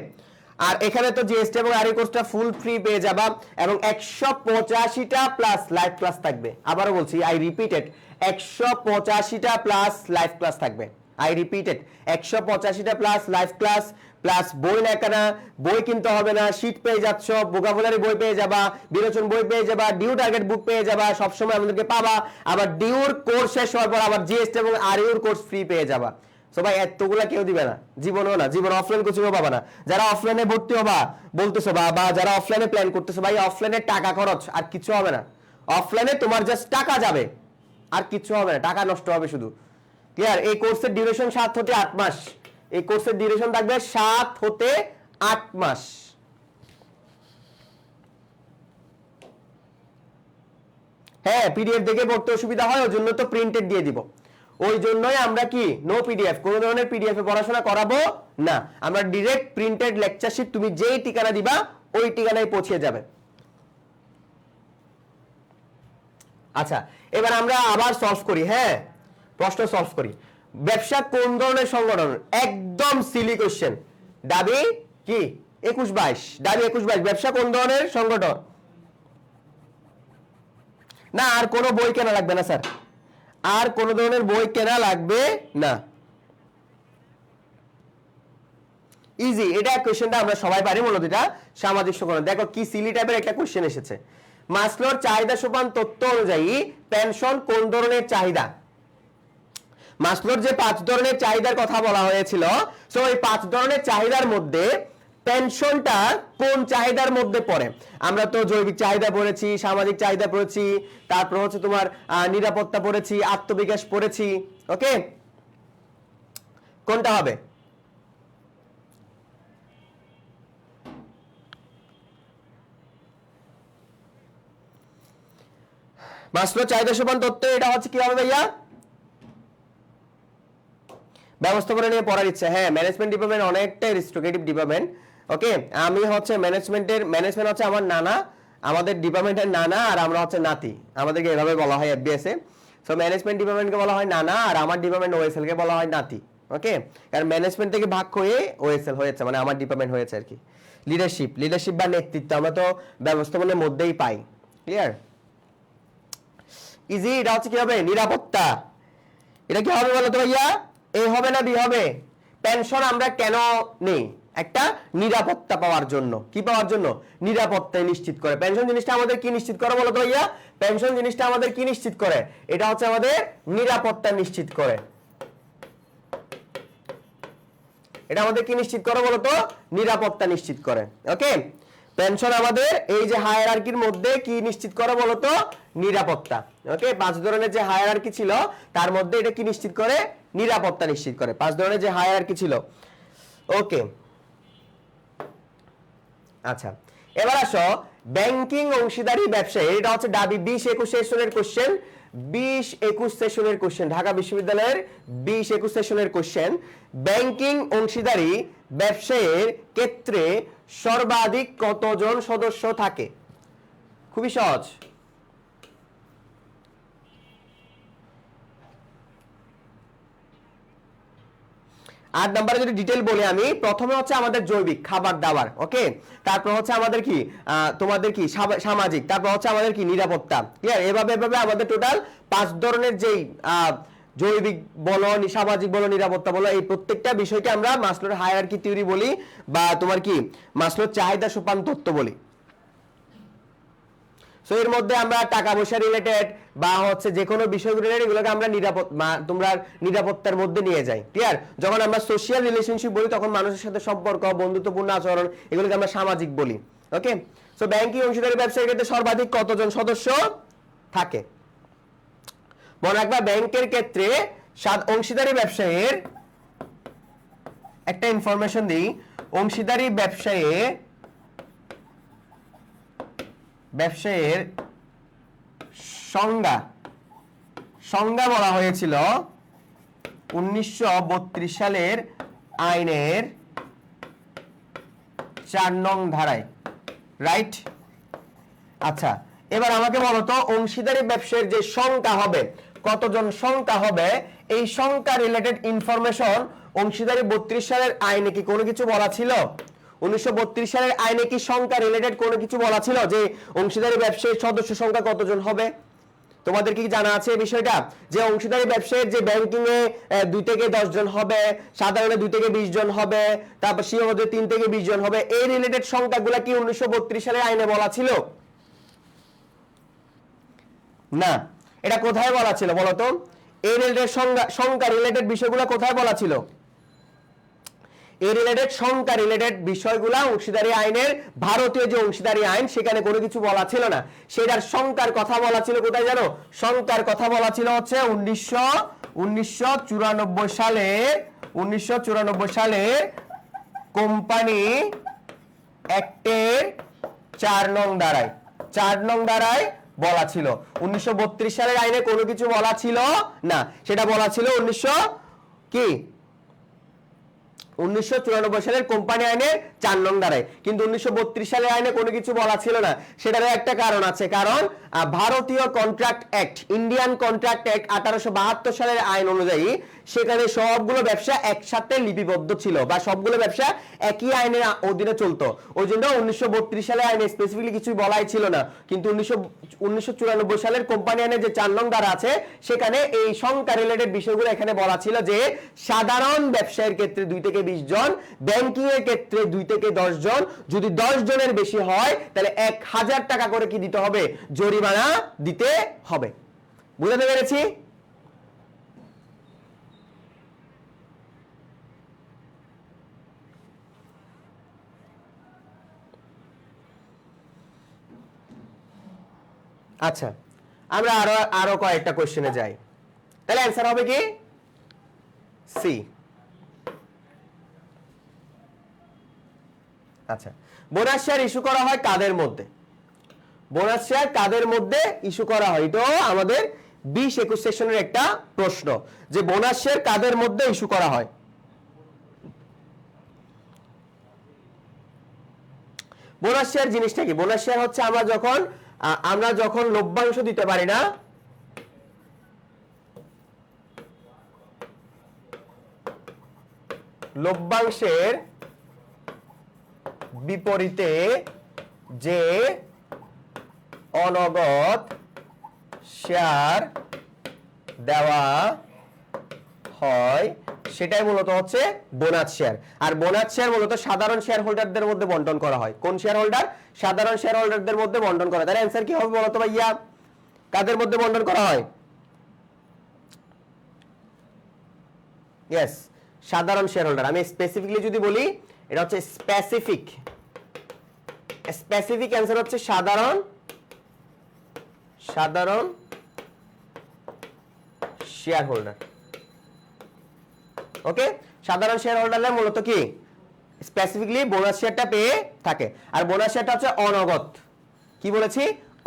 [SPEAKER 1] আর এখানে তো জিএসটি এবং আরই কোর্সটা ফুল ফ্রি পেয়ে যাবা, এবং 185টা প্লাস লাইভ ক্লাস থাকবে। আবারও বলছি, আই রিপিটেড, 185টা প্লাস লাইভ ক্লাস থাকবে। আই রিপিটেড, 185টা প্লাস লাইভ ক্লাস, প্লাস বই না কেনা, বই কিনতে হবে না, শীট পেয়ে যাচ্ছ, ভোকাবুলারি বই পেয়ে যাবা, বিরোচন বই পেয়ে যাবা, ডিউ টার্গেট বুক পেয়ে যাবা, সবসময় আমাদেরকে পাবা। আবার ডিউর কোর্স শেষ হওয়ার পর আবার জিএসটি এবং আরইউর কোর্স ফ্রি পেয়ে যাবা। সো ভাই এতগুলা কেউ দিবে না, জীবনেও না, জীবন অফলাইন কোচিংও পাবা না। যারা অফলাইনে ভর্তি হবা বলতেছো বা যারা অফলাইনে প্ল্যান করতেছো, ভাই অফলাইনে টাকা খরচ আর কিছু হবে না। অফলাইনে তোমার জাস্ট টাকা যাবে, আর কিছু হবে না, টাকা নষ্ট হবে শুধু। ক্লিয়ার? এই কোর্সের ডিউরেশন 7 হতে 8 মাস। এই কোর্সের ডিউরেশন থাকবে 7 হতে 8 মাস। হ্যাঁ, পিডিএফ দেখে পড়তে অসুবিধা হয়, ওই জন্য তো প্রিন্টেড দিয়ে দিব। ওই জন্যই আমরা কি নো পিডিএফ, কোনো ধরনের পিডিএফ এ পড়াশোনা করাবো না। আমরা ডিরেক্ট প্রিন্টেড লেকচার শিট তুমি যেই ঠিকানা দিবা ওই ঠিকানায় পৌঁছে যাবে। আচ্ছা, এবার আমরা আবার সলভ করি। হ্যাঁ, প্রশ্ন সলভ করি। ব্যবসা কোন ধরনের সংগঠন? একদম সিলি কোশ্চেন। দাবি কি 21-22, দাবি 21-22। ব্যবসা কোন ধরনের সংগঠন? না, আর কোনো বই কেনা লাগবে না স্যার, আর কোন ধরনের বই কেনা লাগবে না। ইজি, এটা কোশ্চেনটা আমরা সবাই পারি। মূলত এটা সামাজিক সংগঠন। দেখো কি সিলি টাইপের একটা কোশ্চেন এসেছে। মাসলোর চাহিদা সোপান তত্ত্ব অনুযায়ী পেনশন কোন ধরনের চাহিদা? মাসলোর যে 5 ধরনের চাহিদার কথা বলা হয়েছিল, সো এই 5 ধরনের চাহিদার মধ্যে পেনশনটা কোন চাহিদার মধ্যে পড়ে? আমরা তো জৈবিক চাহিদা পড়েছি, সামাজিক চাহিদা পড়েছি, তারপর হচ্ছে তোমার নিরাপত্তা পড়েছি, আত্মবিকাশ পড়েছি। ওকে, কোনটা হবে? মাসলোর চাহিদা সোপান তত্ত্ব, এটা হচ্ছে কি হবে ভাইয়া? ব্যবস্থাপনা নিয়ে পড়ার ইচ্ছা। হ্যাঁ, ম্যানেজমেন্ট ডিপার্টমেন্ট অনেকটাই রিস্ট্রিকটিভ ডিপার্টমেন্ট। ওকে, আমি হচ্ছে ম্যানেজমেন্ট হচ্ছে আমার নানা, আমাদের ডিপার্টমেন্টের নানা, আর আমরা হচ্ছে নাতি। আমাদেরকে এভাবে বলা হয় এফবিএস এ। সো ম্যানেজমেন্ট ডিপার্টমেন্টকে বলা হয় নানা, আর আমার ডিপার্টমেন্ট ওএসএল কে বলা হয় নাতি। ওকে, কারণ ম্যানেজমেন্ট থেকে ভাগ হয়ে ওএসএল হয়েছে, মানে আমার ডিপার্টমেন্ট হয়েছে আর কি। লিডারশিপ বা নেতৃত্ব আমরা তো ব্যবস্থাপনার মধ্যেই পাই। ক্লিয়ার? ইজি। এটা হচ্ছে কি হবে? নিরাপত্তা। এটা কি হবে বলো তো ভাইয়া? এ হবে না বি হবে? পেনশন আমরা কেন নেই? একটা নিরাপত্তা পাওয়ার জন্য। কি পাওয়ার জন্য? নিরাপত্তা নিশ্চিত করে। পেনশন জিনিসটা আমাদের কি নিশ্চিত করে বলো তো ভাইয়া? পেনশন জিনিসটা আমাদের কি নিশ্চিত করে? এটা হচ্ছে আমাদের নিরাপত্তা নিশ্চিত করে। এটা আমাদের কি নিশ্চিত করে বলো তো? নিরাপত্তা নিশ্চিত করে। ওকে, পেনশন আমাদের এই যে হায়ারার্কির মধ্যে কি নিশ্চিত করে বলো তো? নিরাপত্তা। ওকে, 5 ধরনের যে হায়ারার্কি ছিল তার মধ্যে এটা কি নিশ্চিত করে? নিরাপত্তা নিশ্চিত করে। 5 ধরনের যে হায়ারার্কি ছিল। ওকে, আচ্ছা, এবার আসো ব্যাংকিং অংশীদারি ব্যবসায়, এটা হচ্ছে ডাবি 20-21 সেশনের কোশ্চেন, 20-21 সেশনের কোশ্চেন, ঢাকা বিশ্ববিদ্যালয়ের 20-21 সেশনের কোশ্চেন। ব্যাংকিং অংশীদারি ব্যবসায়ের ক্ষেত্রে সর্বাধিক কতজন সদস্য থাকে? খুবই সহজ। 8 নম্বরে যদি ডিটেল বলি আমি, প্রথমে হচ্ছে আমাদের জৈবিক খাবার দাবার, ওকে, তারপর হচ্ছে আমাদের কি তোমাদের কি সামাজিক, তারপর হচ্ছে আমাদের কি নিরাপত্তা, ক্লিয়ার? এভাবে এভাবে আমাদের টোটাল 5 ধরনের যেই জৈবিক বলো, সামাজিক বলো, নিরাপত্তা বলো, এই প্রত্যেকটা বিষয়কে আমরা মাসলোর হায়ারার্কি থিওরি বলি, বা তোমার কি মাসলোর চাহিদা সোপান তত্ত্ব বলি। সো এর মধ্যে আমরা টাকা পয়সা রিলেটেড বা হচ্ছে যে কোনো বিষয়গুলো রিলেটেড, এগুলোকে আমরা তোমরা নিরাপত্তার মধ্যে নিয়ে যাই, ক্লিয়ার? যখন আমরা সোশ্যাল রিলেশনশিপ বলি তখন মানুষের সাথে সম্পর্ক, বন্ধুত্বপূর্ণ আচরণ, এগুলোকে আমরা সামাজিক বলি, ওকে? সো ব্যাংকিং অংশীদারি ব্যবসায়ের ক্ষেত্রে সর্বাধিক কতজন সদস্য থাকে? মনে রাখবা, ব্যাংকের ক্ষেত্রে অংশীদারি ব্যবসায়ের একটা ইনফরমেশন দিই, অংশীদারি ব্যবসায়ের সংজ্ঞা বলা হয়েছিল 1932 সালের আইনের 4 নং ধারায়, রাইট? আচ্ছা, এবার আমাকে বলো তো, অংশীদারি ব্যবসায়ের যে সংখ্যা হবে, কতজন সংখ্যা হবে, এই সংখ্যা রিলেটেড ইনফরমেশন অংশীদারি 32 সালের আইনে কি কোনো কিছু বলা ছিল? 1932 সালের আইনে কি সংখ্যা রিলেটেড কোনো কিছু বলা ছিল যে অংশীদারি ব্যবসায়ীর সদস্য সংখ্যা কতজন হবে? তোমাদের কি জানা আছে এই বিষয়টা, যে অংশীদারি ব্যবসায়ের যে ব্যাংকিং এ 2 থেকে 10 জন হবে, সাধারণে 2 থেকে 20 জন হবে, তারপর সীমাবদ্ধ 3 থেকে 20 জন হবে, এই রিলেটেড সংখ্যাগুলো কি 1932 সালের আইনে বলা ছিল? না। এটা কোথায় বলা ছিল বলো তো? এই রিলেটেড সংখ্যা রিলেটেড বিষয়গুলো কোথায় বলা ছিল? এই রিলেটেড সংখ্যা রিলেটেড বিষয়গুলো অংশীদারি আইনের, ভারতীয় যে অংশীদারি আইন, সেখানে কোনো কিছু বলা ছিল না। সেটার সংখ্যার কথা বলা ছিল কোথায় জানো? সংখ্যার কথা বলা ছিল হচ্ছে 1994 সালে কোম্পানি অ্যাক্টের 4 নং ধারায়, 4 নং ধারায় বলা ছিল। 1932 সালের আইনে কোনো কিছু বলা ছিল না, সেটা বলা ছিল 1994 সালের কোম্পানি আইনের 4 নং ধারায়। কিন্তু 1932 সালের আইনে কোনো কিছু বলা ছিল না। সেটারও একটা কারণ আছে, কারণ ভারতীয় contract act, Indian contract act 1872 সালের আইন অনুযায়ী সেখানে সবগুলো ব্যবসা একসাথে লিপিবদ্ধ ছিল, বা সবগুলো ব্যবসা একই আইনের অধীনে চলতো। ওই জন্য 1932 সালের আইনে স্পেসিফিকলি কিছু বলাই ছিল না। কিন্তু 1994 সালের কোম্পানি আইনের যে 4 নং ধারা আছে, সেখানে এই সংখ্যা রিলেটেড বিষয়গুলো এখানে বলা ছিল যে সাধারণ ব্যবসায়ের ক্ষেত্রে 2 থেকে 20 জন, ব্যাংকিং এর ক্ষেত্রে 2 থেকে 10 জন, যদি 10 জনের বেশি হয় তাহলে 1000 টাকা করে কি দিতে হবে? জরিমানা দিতে হবে। বুঝতে পেরেছি? আচ্ছা, আমরা আরো কয়েকটা কোশ্চেনে যাই। তাহলে অ্যান্সার হবে কি? সি। আচ্ছা, বোনাস শেয়ার ইস্যু করা হয় কাদের মধ্যে? বোনাস শেয়ার কাদের মধ্যে ইস্যু করা হয়? এটাও আমাদের 20-21 সেশনের একটা প্রশ্ন, যে বোনাস শেয়ার কাদের মধ্যে ইস্যু করা হয়। বোনাস শেয়ার জিনিসটা কি? বোনাস শেয়ার হচ্ছে আমরা যখন লভ্যাংশ দিতে পারি না, লভ্যাংশের বিপরীতে যে অনগদ শেয়ার দেওয়া হয় সেটাই মূলত হচ্ছে বোনাস শেয়ার। আর বোনাস শেয়ার মূলত সাধারণ শেয়ার হোল্ডারদের মধ্যে বন্টন করা হয়। কোন শেয়ার হোল্ডার? সাধারণ শেয়ার হোল্ডারদের মধ্যে বন্টন করা হয়। তাহলে অ্যান্সার কি হবে বলো তো ভাইয়া? কাদের মধ্যে বন্টন করা হয়? ইয়েস, সাধারণ শেয়ার হোল্ডার। আমি স্পেসিফিকলি যদি বলি, এটা হচ্ছে স্পেসিফিক অ্যান্সার হচ্ছে সাধারণ শেয়ার হোল্ডার। ওকে, সাধারণ শেয়ার হোল্ডাররা মূলত কি স্পেসিফিকলি বোনাস শেয়ারটা পেয়ে থাকে। আর বোনাস শেয়ারটা হচ্ছে অনগদ, কি বলেছি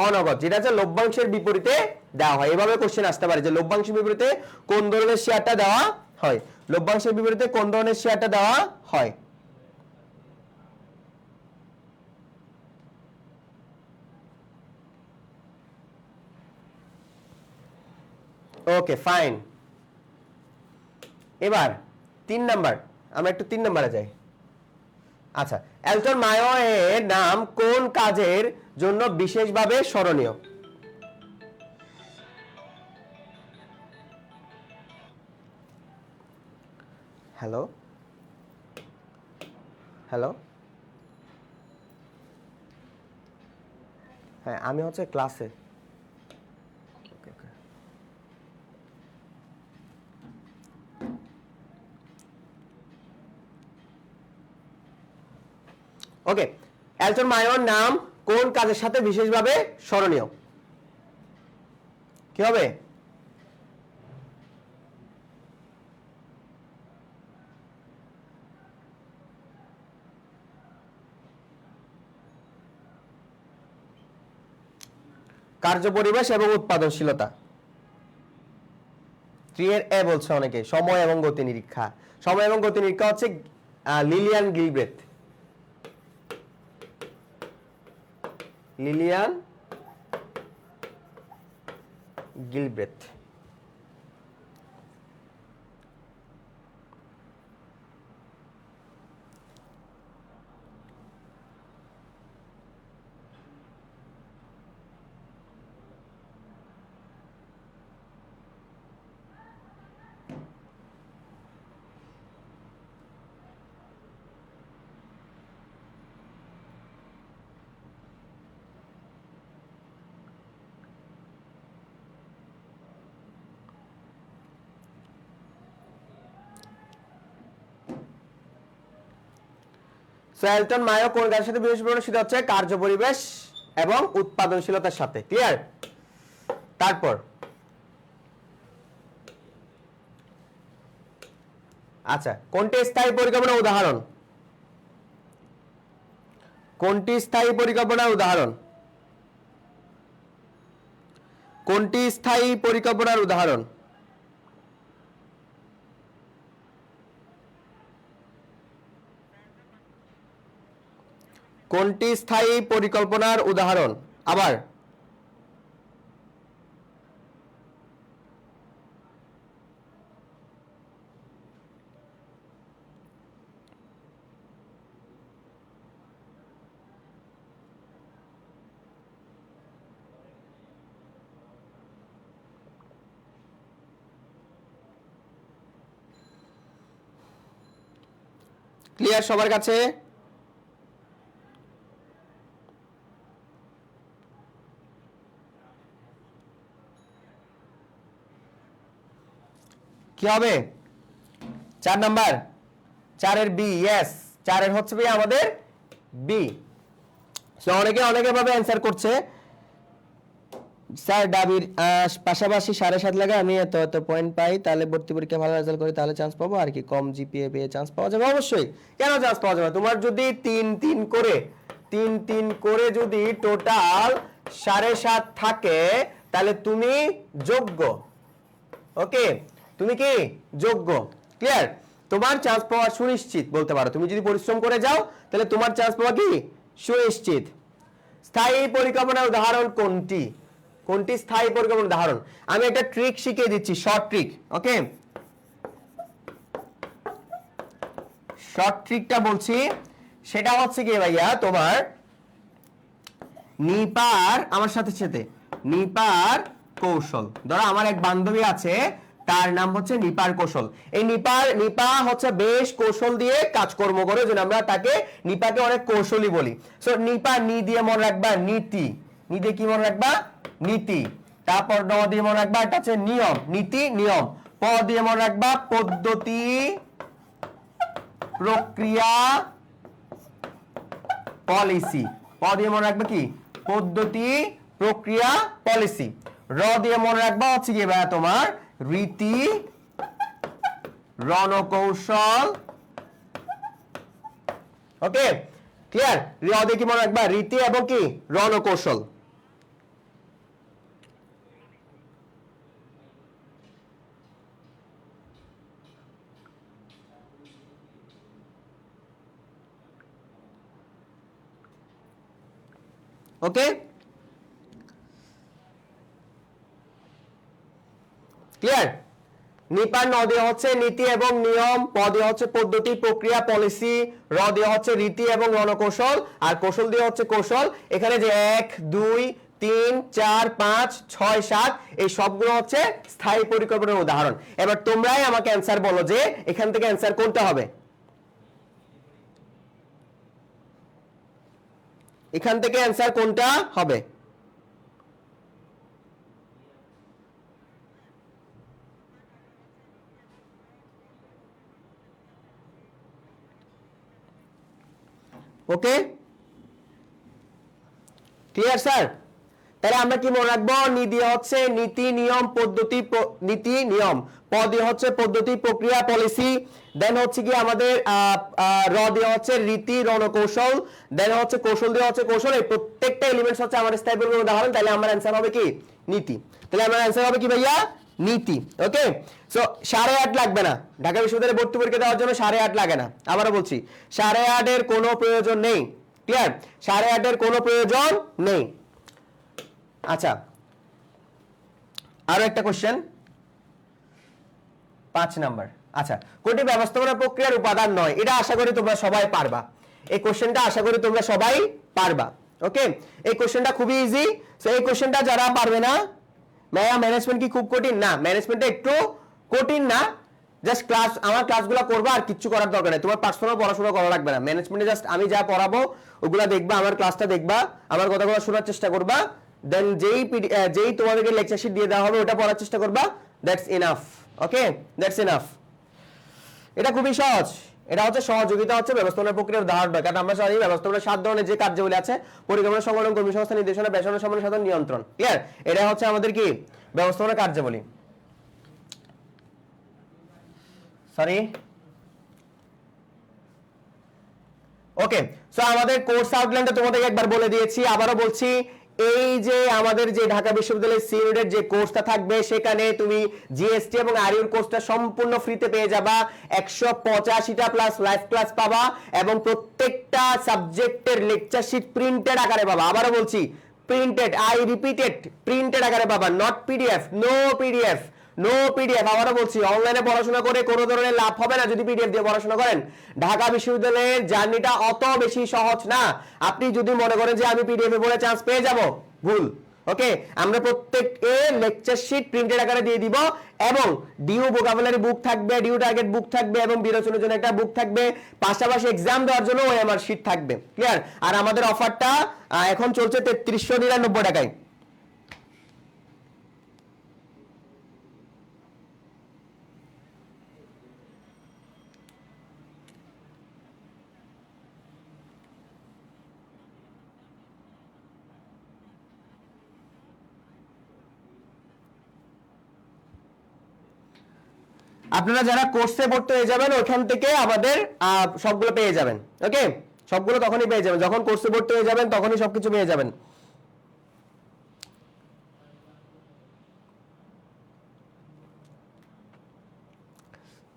[SPEAKER 1] অনগদ, যেটা হচ্ছে লভ্যাংশের বিপরীতে দেওয়া হয়। এভাবে কোশ্চেন আসতে পারে যে লভ্যাংশের বিপরীতে কোন ধরনের শেয়ারটা দেওয়া হয়, লভ্যাংশের বিপরীতে কোন ধরনের শেয়ারটা দেওয়া হয়। Okay fine. এবার 3 নাম্বার, আমরা একটু 3 নাম্বারে যাই। আচ্ছা, এলটন মায়ো এর নাম কোন কাজের জন্য বিশেষভাবে স্মরণীয়? হ্যালো হ্যালো, হ্যাঁ আমি হচ্ছে ক্লাসে। ওকে, এলটন মায়োর নাম কোন কাজের সাথে বিশেষভাবে স্মরণীয়? কি হবে? কার্যপরিবেশ এবং উৎপাদনশীলতা। 3 এর এ বলছে অনেকে, সময় এবং গতি নিরীক্ষা। সময় এবং গতি নিরীক্ষা হচ্ছে লিলিয়ান গিলব্রেথ। লিলিয়ান গিলব্রেথ। এলটন মায়ো কোন কাজের সাথে বিশেষভাবে সেটা হচ্ছে কার্যপরিবেশ এবং উৎপাদনশীলতার সাথে। ক্লিয়ার? তারপর আচ্ছা, কোনটি স্থায়ী পরিকল্পনার উদাহরণ? কোনটি স্থায়ী পরিকল্পনার উদাহরণ? কোনটি স্থায়ী পরিকল্পনার উদাহরণ? কোনটি স্থায়ী পরিকল্পনার উদাহরণ? আবার ক্লিয়ার সবার কাছে? কি হবে 4 নাম্বার? 4 এর বি। ইয়েস, 4 এর হচ্ছে ভাই আমাদের বি। সো অনেকে ভাবে অ্যানসার করছে স্যার ডাবির পাশাপাশি 7.5 লাগে আমি এত পয়েন্ট পাই, তাহলে ভর্তি পরীক্ষা ভালো রেজাল্ট করি, তাহলে চান্স পাবো, আর কি কম জিপিএ পেয়ে চান্স পাওয়া যাবে? অবশ্যই, কেন চান্স পাওয়া যাবে? তোমার যদি 3 করে যদি টোটাল 7.5 থাকে তাহলে তুমি যোগ্য। ওকে, তুমি কি যোগ্য? ক্লিয়ার? তোমার চান্স পাওয়া সুনিশ্চিত বলতে পারো। তুমি যদি পরিশ্রম করে যাও তাহলে তোমার চান্স পাওয়া কি সুনিশ্চিত। স্থায়ী পরিকল্পনার উদাহরণ কোনটি? কোনটি স্থায়ী পরিকল্পনার উদাহরণ? আমি একটা ট্রিক শিখিয়ে দিচ্ছি, শর্ট ট্রিক। ওকে, শর্ট ট্রিকটা বলছি, সেটা হচ্ছে কি ভাইয়া, তোমার নিপার আমার সাথে নিপার কৌশল। ধরো আমার এক বান্ধবী আছে, তার নাম হচ্ছে নিপার কৌশল। এই নিপা হচ্ছে বেশ কৌশল দিয়ে কাজকর্ম করে, যেন আমরা তাকে নিপাকে অনেক কৌশলী বলি। সো নিপা নি দিয়ে মনে রাখবা নীতি, নি দিয়ে কি মনে রাখবা নীতি। তারপর ন দিয়ে মনে রাখবা এটা হচ্ছে নিয়ম, নীতি নিয়ম। প দিয়ে মনে রাখবা পদ্ধতি প্রক্রিয়া পলিসি। প দিয়ে মনে রাখবে কি পদ্ধতি প্রক্রিয়া পলিসি। র দিয়ে মনে রাখবা হচ্ছে কি ভাইয়া তোমার রীতি রণকৌশল। ওকে, ক্লিয়ার? র দিয়ে কি মনে রাখবা? রীতি এবং কি রণকৌশল। ওকে, ক্লিয়ার? নিপান ন দিয়ে হচ্ছে নীতি এবং নিয়ম, প দিয়ে হচ্ছে পদ্ধতি প্রক্রিয়া পলিসি, র দিয়ে হচ্ছে রীতি এবং রণকৌশল, আর কৌশল দিয়ে হচ্ছে কৌশল। এখানে যে 1 2 3 4 5 6 7 এই সবগুলো হচ্ছে স্থায়ী পরিকল্পনার উদাহরণ। এবার তোমরাই আমাকে অ্যানসার বলো যে এখান থেকে অ্যানসার কোনটা হবে? এখান থেকে অ্যানসার কোনটা হবে? ওকে, ক্লিয়ার স্যার? তাহলে আমরা কি মনে রাখবো? নি দিয়ে হচ্ছে নীতি নিয়ম পদ্ধতি, নীতি নিয়ম, প দিয়ে হচ্ছে পদ্ধতি প্রক্রিয়া পলিসি, দেন হচ্ছে কি আমাদের র দিয়ে হচ্ছে রীতি রণকৌশল, দেন হচ্ছে কৌশল দিয়ে হচ্ছে কৌশল। এই প্রত্যেকটা এলিমেন্টস হচ্ছে আমাদের স্থায়ী পরিকল্পনার উদাহরণ। তাহলে আমার অ্যানসার হবে কি? নীতি। তাহলে আমার অ্যানসার হবে কি ভাইয়া? নীতি। ওকে, সো 8.5 লাগবে না ঢাকা বিশ্ববিদ্যালয়ে ভর্তি পরীক্ষা দেওয়ার জন্য। 8.5 লাগে না, আবারও বলছি 8.5 এর কোনো প্রয়োজন নেই। ক্লিয়ার? 8.5 এর কোনো প্রয়োজন নেই। আচ্ছা, আরো একটা কোশ্চেন, 5 নাম্বার। আচ্ছা, কোনটি ব্যবস্থাপনা প্রক্রিয়ার উপাদান নয়? এটা আশা করি তোমরা সবাই পারবা। এই কোশ্চেনটা আশা করি তোমরা সবাই পারবা। ওকে, এই কোশ্চেনটা খুবই ইজি। সো এই কোশ্চেনটা যারা পারবে না, ভাইয়া ম্যানেজমেন্ট কি খুব কঠিন? না, ম্যানেজমেন্টটা একটু কঠিন না। জাস্ট ক্লাস, আমার ক্লাসগুলো করবা, আর কিচ্ছু করার দরকার নেই। তোমার পার্সোনাল পড়াশোনা করা লাগবে না। ম্যানেজমেন্টে জাস্ট আমি যা পড়াবো ওগুলা দেখবা, আমার ক্লাসটা দেখবা, আমার কথাগুলো শোনার চেষ্টা করবা, দেন যেই তোমাদেরকে লেকচার শিট দিয়ে দেওয়া হবে ওটা পড়ার চেষ্টা করবা। That's enough. Okay, that's enough. এটা খুবই সহজ। এটা হচ্ছে সহযোগিতা হচ্ছে ব্যবস্থাপনা প্রক্রিয়ার উদাহরণ। কারণ আমরা জানি ব্যবস্থাপনার 7 ধরনের যে কার্যাবলী আছে: পরিকল্পনা, সংগঠন, কর্মী সংস্থা, নির্দেশনা, বেসামরিক সমন্বয় সাধন, নিয়ন্ত্রণ। ক্লিয়ার? এটা হচ্ছে আমাদের কি ব্যবস্থাপনা কার্যাবলী। সরি, ওকে। সো আমাদের কোর্স আউটলাইনটা তোমাদেরকে একবার বলে দিয়েছি, আবারও বলছি। এই যে আমাদের যে ঢাকা বিশ্ববিদ্যালয়ের সিউনিটের যে কোর্সটা থাকবে, সেখানে তুমি জিএসটি এবং আরইউর কোর্সটা সম্পূর্ণ ফ্রিতে পেয়ে যাবা। 185টা প্লাস লাইভ ক্লাস পাবা এবং প্রত্যেকটা সাবজেক্টের লেকচার শিট প্রিন্টেড আকারে পাবা। আবারও বলছি, প্রিন্টেড, আই রিপিটেড, প্রিন্টেড আকারে পাবা, not PDF, no PDF, no PDF. আবারও বলছি, অনলাইনে পড়াশোনা করে কোনো ধরনের লাভ হবে না যদি পিডিএফ দিয়ে পড়াশোনা করেন। ঢাকা বিশ্ববিদ্যালয়ের জার্নিটা অত বেশি সহজ না। আপনি যদি মনে করেন যে আমি পিডিএফ এ পড়ে চান্স পেয়ে যাব, ভুল। ওকে, আমরা প্রত্যেককে লেকচার শিট প্রিন্টেড আকারে দিয়ে দিব এবং ডিউ ভোকাবুলারি বুক থাকবে, ডিউ টার্গেট বুক থাকবে এবং বিরোচনের জন্য একটা বুক থাকবে, পাশাপাশি এক্সাম দেওয়ার জন্য ওই আমার শিট থাকবে। ক্লিয়ার? আর আমাদের অফারটা এখন চলছে 3399 টাকায়। আপনারা যারা কোর্সে ভর্তি হয়ে যাবেন ওখান থেকে আমাদের সবগুলো পেয়ে যাবেন। ওকে, সবগুলো তখনই পেয়ে যাবেন যখন কোর্সে ভর্তি হয়ে যাবেন, তখনই সবকিছু পেয়ে যাবেন।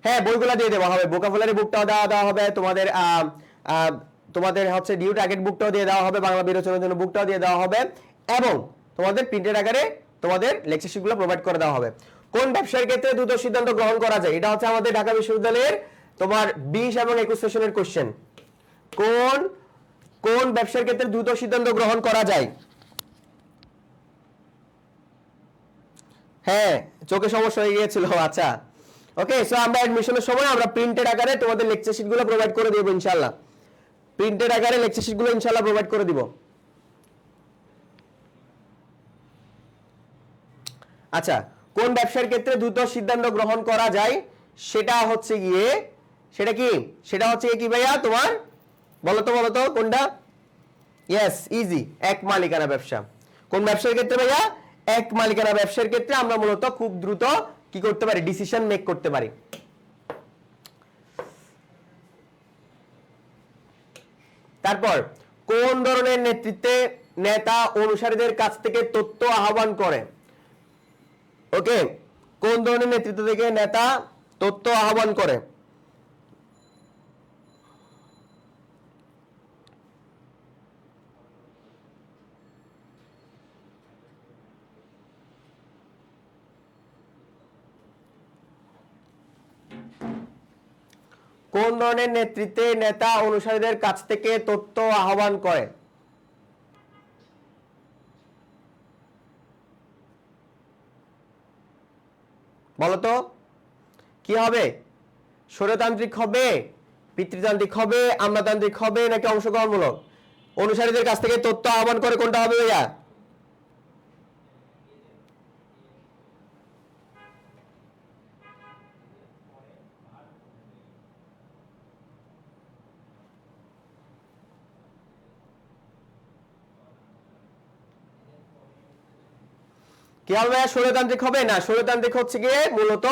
[SPEAKER 1] হ্যাঁ, বইগুলো দিয়ে দেওয়া হবে, ভোকাবুলারি বুকটাও দেওয়া হবে তোমাদের, তোমাদের হচ্ছে ডিউ টার্গেট বুকটাও দিয়ে দেওয়া হবে, বাংলা বিরোচনের জন্য বুকটাও দিয়ে দেওয়া হবে এবং তোমাদের প্রিন্টেড আকারে তোমাদের লেকচার শিটগুলো প্রোভাইড করে দেওয়া হবে। কোন ব্যবসার ক্ষেত্রে দ্রুত সিদ্ধান্ত গ্রহণ করা যায়? এটা হচ্ছে আমাদের ঢাকা বিশ্ববিদ্যালয়ের তোমার 20 এবং 21 সেশনের কোশ্চেন। কোন কোন ব্যবসার ক্ষেত্রে দ্রুত সিদ্ধান্ত গ্রহণ করা যায়? হ্যাঁ, চোখে সমস্যা হয়ে গিয়েছিল। আচ্ছা, ওকে। সো আমরা অ্যাডমিশনের সময় আমরা প্রিন্টেড আকারে তোমাদের লেকচার শিটগুলো প্রোভাইড করে দেব ইনশাআল্লাহ। প্রিন্টেড আকারে লেকচার শিটগুলো ইনশাআল্লাহ প্রোভাইড করে দিব। আচ্ছা, কোন ব্যবসার ক্ষেত্রে দ্রুত সিদ্ধান্ত গ্রহণ করা যায়? সেটা হচ্ছে গিয়ে, সেটা কি? সেটা হচ্ছে কি ভাইয়া তোমার? বলো তো কোনটা? ইয়েস, ইজি, এক মালিকানা ব্যবসা। কোন ব্যবসার ক্ষেত্রে ভাইয়া? এক মালিকানা ব্যবসার ক্ষেত্রে আমরা মূলত খুব দ্রুত কি করতে পারি? ডিসিশন মেক করতে পারি। তারপর কোন ধরনের নেতৃত্বে নেতা অনুসারীদের কাছ থেকে তথ্য আহ্বান করে? ওকে, কোন ধরনের নেতৃত্ব থেকে নেতা তথ্য আহ্বান করে? কোন ধরনের নেতৃত্বে নেতা অনুসারীদের কাছ থেকে তথ্য আহ্বান করে? বলতো কি হবে? স্বৈরতান্ত্রিক হবে, পিতৃতান্ত্রিক হবে, আমলাতান্ত্রিক হবে, নাকি অংশগ্রহণমূলক? অনুসারীদের কাছ থেকে তথ্য আহ্বান করে কোনটা হবে ভাইয়া? কি হবে? স্বৈরতান্ত্রিক হবে না, স্বৈরতান্ত্রিক হচ্ছে গিয়ে মূলত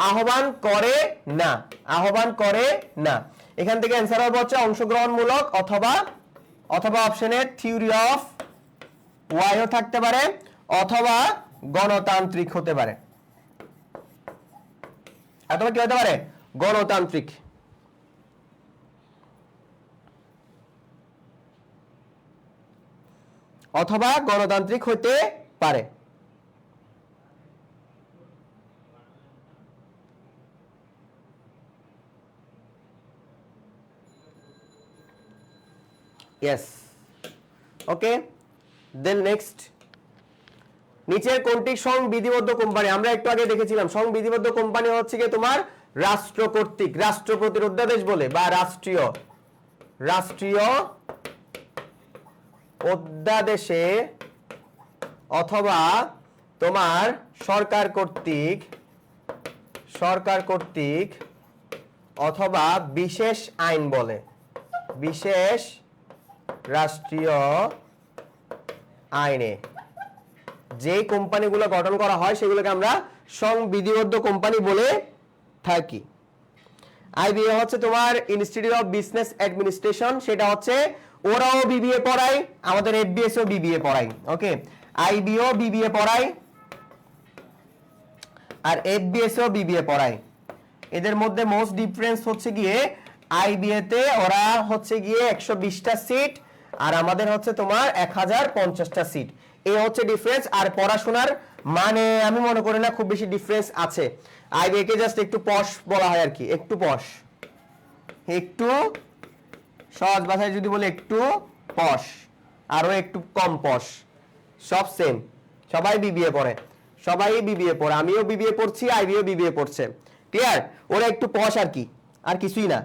[SPEAKER 1] আহ্বান করে না, আহ্বান করে না। এখান থেকে অ্যান্সার হবে হচ্ছে অংশগ্রহণমূলক অথবা অথবা অপশনে থিওরি অফ ওয়াইও থাকতে পারে অথবা গণতান্ত্রিক হতে পারে, অথবা কি হতে পারে? গণতান্ত্রিক। অথবা গণতান্ত্রিক হতে পারে। Yes. Okay. Then next. নিচের কোনটি সংবিধিবদ্ধ কোম্পানি? আমরা একটু আগে দেখেছিলাম সংবিধিবদ্ধ কোম্পানি হচ্ছে কি তোমার রাষ্ট্র কর্তৃক, রাষ্ট্রপতির অধ্যাদেশ বলে বা রাষ্ট্রীয় অধ্যাদেশে অথবা তোমার সরকার কর্তৃক অথবা বিশেষ আইন বলে, বিশেষ রাষ্ট্রীয় আইনে যে কোম্পানিগুলো গঠন করা হয় সেগুলোকে আমরা সংবিধিবদ্ধ কোম্পানি বলে থাকি। আইবিএ হচ্ছে তোমার ইনস্টিটিউট অফ বিজনেস অ্যাডমিনিস্ট্রেশন, সেটা হচ্ছে ওরাও বিবিএ পড়ায়, আমাদের এফবিএস ও বিবিএ পড়ায়। ওকে, আইবিও বিবিএ পড়ায় আর এফবিএস ও বিবিএ পড়ায়। এদের মধ্যে মোস্ট ডিফারেন্স হচ্ছে গিয়ে আইবিএ তে ওরা হচ্ছে গিয়ে 120টা সিট আর আমাদের হচ্ছে তোমার 1050টা সিট, এই হচ্ছে ডিফারেন্স। আর পড়াশোনার মানে আমি মনে করি না খুব বেশি ডিফারেন্স আছে। আইবিএ কে জাস্ট একটু পশ বলা হয় আর কি, একটু পশ, একটু সহজ ভাষায় যদি বলি একটু পশ, আরো একটু কম পশ, সব সেম, সবাই বিবিএ পড়ে, সবাই বিবিএ পড়ে, আমিও বিবিএ পড়ছি, আইবিও বিবিএ পড়ছে। ক্লিয়ার? ওরা একটু পশ আর কি, আর কিছুই না।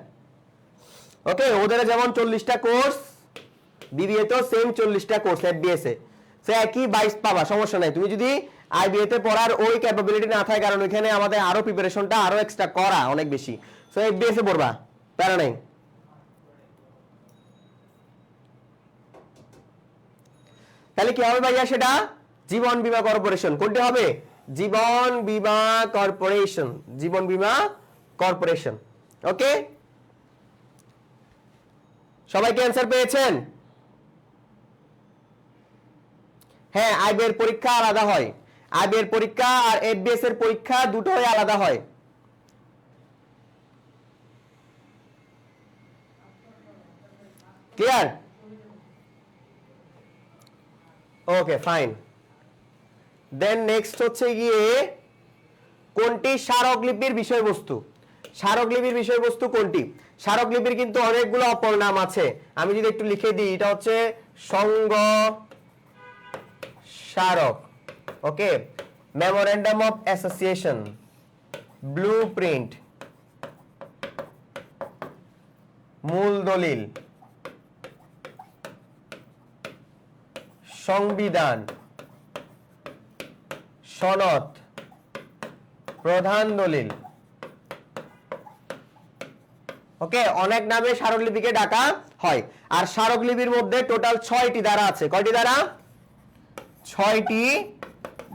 [SPEAKER 1] ওকে, ওদের যেমন 40টা কোর্স, বিবিএ তো সেম 40টা কোর্স এফবিএস এ, সে একই 22 পাবা, সমস্যা নাই। তুমি যদি আইবিএ তে পড়ার ওই ক্যাপাবিলিটি না থাকে, কারণ ওইখানে আমাদের আরো প্রিপারেশনটা আরো এক্সট্রা করা অনেক বেশি, সো এফবিএস এ পড়বা, প্যারা নাই। তাহলে কি হবে ভাইয়া? সেটা জীবন বীমা কর্পোরেশন। কোনটি হবে? জীবন বীমা কর্পোরেশন, জীবন বীমা কর্পোরেশন। ওকে, সবাই কি অ্যান্সার পেয়েছেন? হ্যাঁ, আইবিএর পরীক্ষা আলাদা হয়, আইবিএর পরীক্ষা আর এফবিএস এর পরীক্ষা দুটোই আলাদা হয়। ক্লিয়ার? ওকে, ফাইন। দেন নেক্সট হচ্ছে গিয়ে কোনটি স্মারকলিপির বিষয়বস্তু? স্মারকলিপির বিষয়বস্তু কোনটি? স্মারকলিপির কিন্তু অনেকগুলো অপর নাম আছে, আমি যদি একটু লিখে দিই, এটা হচ্ছে সংঘ স্মারক, ওকে, মেমোরেন্ডাম অফ অ্যাসোসিয়েশন, ব্লুপ্রিন্ট, মূল দলিল, সংবিধান, সনদ, প্রধান দলিল। ওকে, অনেক নামে স্মারকলিপিকে ডাকা হয়। আর স্মারকলিপির মধ্যে টোটাল 6টি ধারা আছে। কয়টি ধারা? 6টি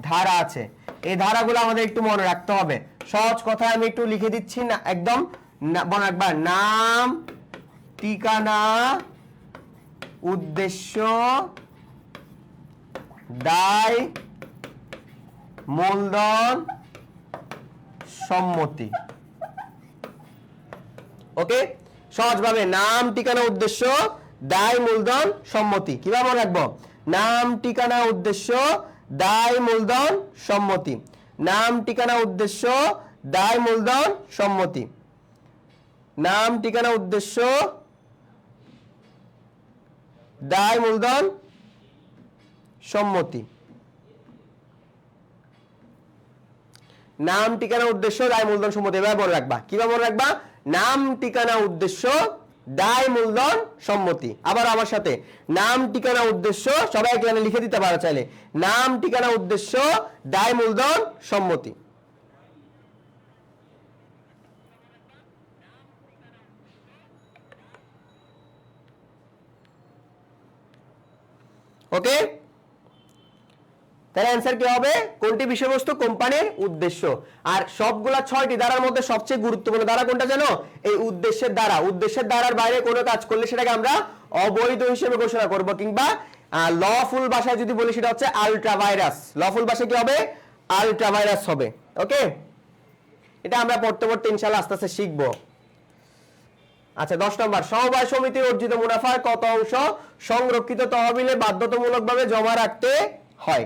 [SPEAKER 1] ধারা আছে। এই ধারাগুলো আমাদের একটু মনে রাখতে হবে। সহজ কথায় আমি একটু লিখে দিচ্ছি না, একদম একবার নাম, ঠিকানা, উদ্দেশ্য দায় মূলধন সম্মতি। ওকে, সহজভাবে নাম ঠিকানা উদ্দেশ্য দায় মূলধন সম্মতি কিভাবে মনে রাখবো? নাম ঠিকানা উদ্দেশ্য দায় মূলধন সম্মতি, নাম ঠিকানা উদ্দেশ্য দায় মূলধন সম্মতি, নাম ঠিকানা উদ্দেশ্য দায় মূলধন সম্মতি, নাম ঠিকানা উদ্দেশ্য দায় মূলধন সম্মতি। এভাবে মনে রাখবা। কিভাবে মনে রাখবা? নাম ঠিকানা উদ্দেশ্য দায় মূলধন সম্মতি। আবার আমার সাথে নাম ঠিকানা উদ্দেশ্য, সবাই এখানে লিখে দিতে পারো চাইলে, নাম ঠিকানা উদ্দেশ্য দায় মূলধন সম্মতি। ওকে, তাহলে অ্যান্সার কি হবে? কোনটি বিষয়বস্তু? কোম্পানির উদ্দেশ্য। আর সবগুলা 6টি ধারার মধ্যে সবচেয়ে গুরুত্বপূর্ণ ধারা কোনটা জানো? এই উদ্দেশ্যের দ্বারা। উদ্দেশ্যের দ্বারার বাইরে কোনো কাজ করলে সেটাকে আমরা অবৈধ হিসেবে ঘোষণা করব, কিংবা লফুল ভাষায় যদি বলি সেটা হচ্ছে আলট্রা ভাইরাস। লফুল ভাষায় কি হবে? আলট্রা ভাইরাস হবে। ওকে, এটা আমরা পড়তে পড়তে ইনশাআল্লাহ আস্তে আস্তে শিখবো। আচ্ছা, 10 নম্বর, সমবায় সমিতির অর্জিত মুনাফার কত অংশ সংরক্ষিত তহবিলে বাধ্যতামূলকভাবে জমা রাখতে হয়?